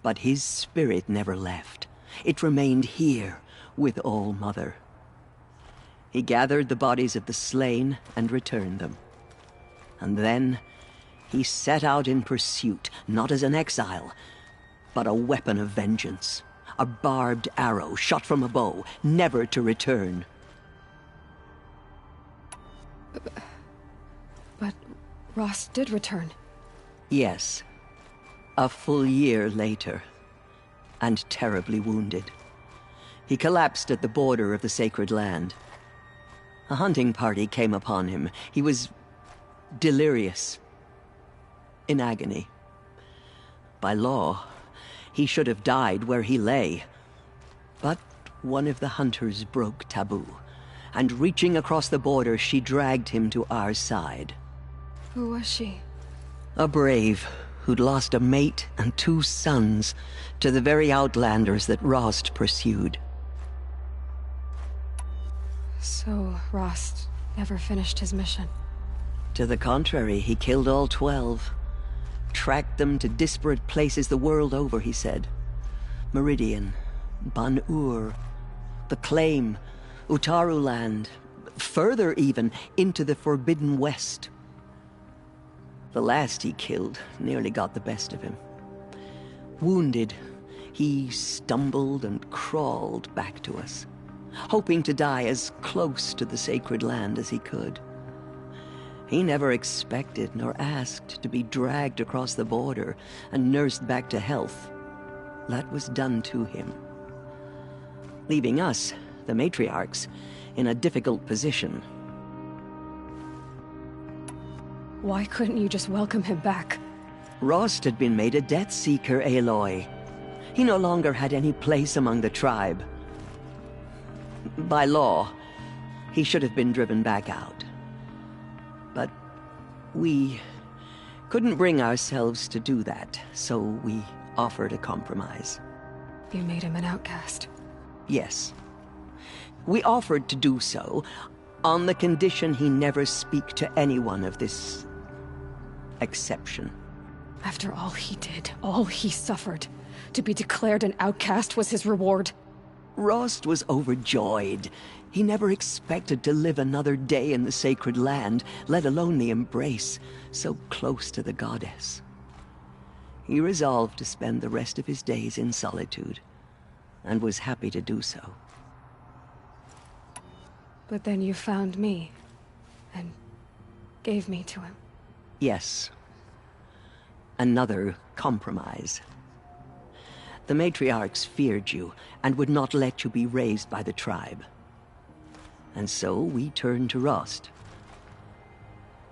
but his spirit never left. It remained here with All Mother. He gathered the bodies of the slain and returned them. And then he set out in pursuit, not as an exile, but a weapon of vengeance. A barbed arrow shot from a bow, never to return. But Rost did return. Yes. A full year later. And terribly wounded. He collapsed at the border of the sacred land. A hunting party came upon him. He was delirious. In agony. By law, he should have died where he lay. But one of the hunters broke taboo, and reaching across the border, she dragged him to our side. Who was she? A brave who'd lost a mate and 2 sons to the very Outlanders that Rost pursued. So Rost never finished his mission? To the contrary, he killed all 12. Tracked them to disparate places the world over, he said. Meridian, Ban-Ur, the Claim, Utaru Land, further even, into the Forbidden West. The last he killed nearly got the best of him. Wounded, he stumbled and crawled back to us, hoping to die as close to the sacred land as he could. He never expected nor asked to be dragged across the border and nursed back to health. That was done to him. Leaving us, the matriarchs, in a difficult position. Why couldn't you just welcome him back? Rost had been made a Death Seeker, Aloy. He no longer had any place among the tribe. By law, he should have been driven back out. But we couldn't bring ourselves to do that, so we offered a compromise. You made him an outcast? Yes. We offered to do so on the condition he never speak to anyone of this exception. After all he did, all he suffered, to be declared an outcast was his reward? Rost was overjoyed. He never expected to live another day in the sacred land, let alone the embrace, so close to the goddess. He resolved to spend the rest of his days in solitude, and was happy to do so. But then you found me, and gave me to him. Yes. Another compromise. The matriarchs feared you, and would not let you be raised by the tribe. And so we turned to Rost.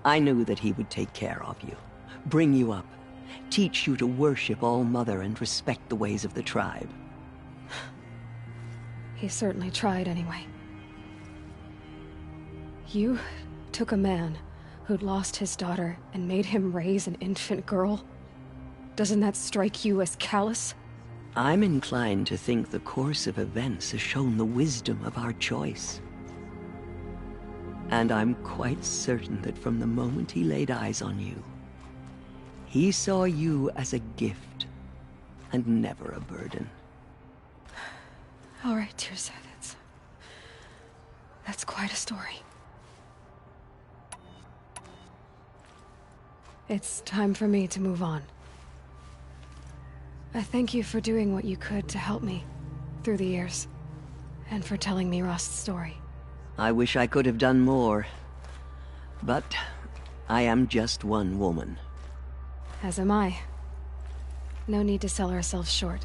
I knew that he would take care of you, bring you up, teach you to worship All Mother and respect the ways of the tribe. He certainly tried anyway. You took a man who'd lost his daughter and made him raise an infant girl? Doesn't that strike you as callous? I'm inclined to think the course of events has shown the wisdom of our choice. And I'm quite certain that from the moment he laid eyes on you, he saw you as a gift, and never a burden. All right, Teersa, that's quite a story. It's time for me to move on. I thank you for doing what you could to help me through the years, and for telling me Rost's story. I wish I could have done more, but I am just one woman. As am I. No need to sell ourselves short.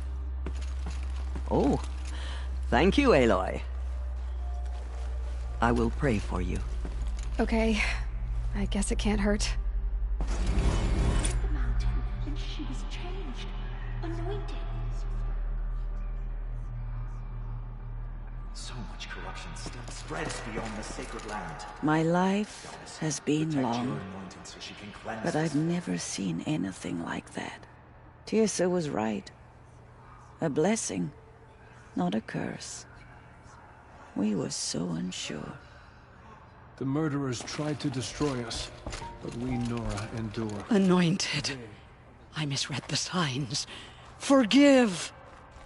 Oh, thank you, Aloy. I will pray for you. Okay, I guess it can't hurt. The mountain, and she was changed, anointed. much corruption still spreads beyond the sacred land. My life has been Protect long, your anointed so she can cleanse but us. I've never seen anything like that. Tirsa was right. A blessing, not a curse. We were so unsure. The murderers tried to destroy us, but we, Nora, endure. Anointed. I misread the signs. Forgive!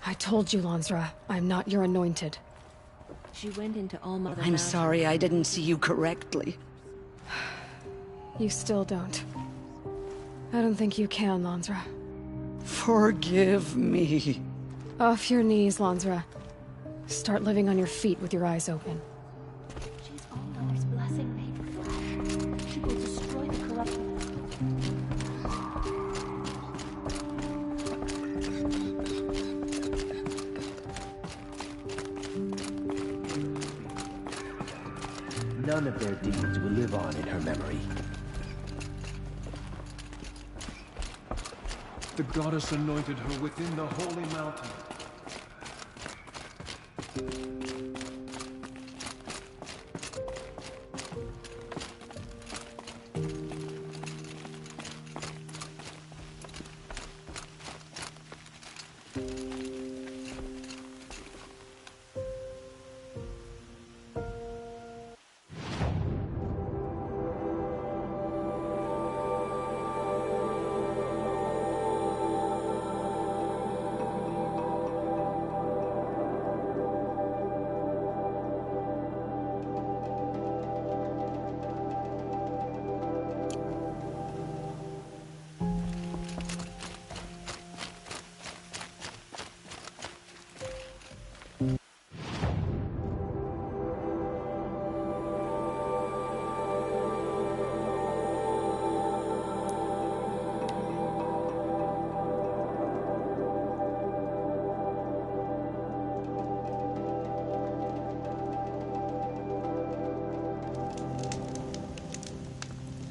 I told you, Lansra, I'm not your anointed. She went into All Mother I'm Mountain. sorry I didn't see you correctly. You still don't. I don't think you can, Lansra. Forgive me. Off your knees, Lansra. Start living on your feet with your eyes open. She's All Mother's blessing made flesh. She will destroy the corrupted. None of their deeds will live on in her memory. The goddess anointed her within the holy mountain.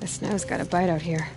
The snow's got a bite out here.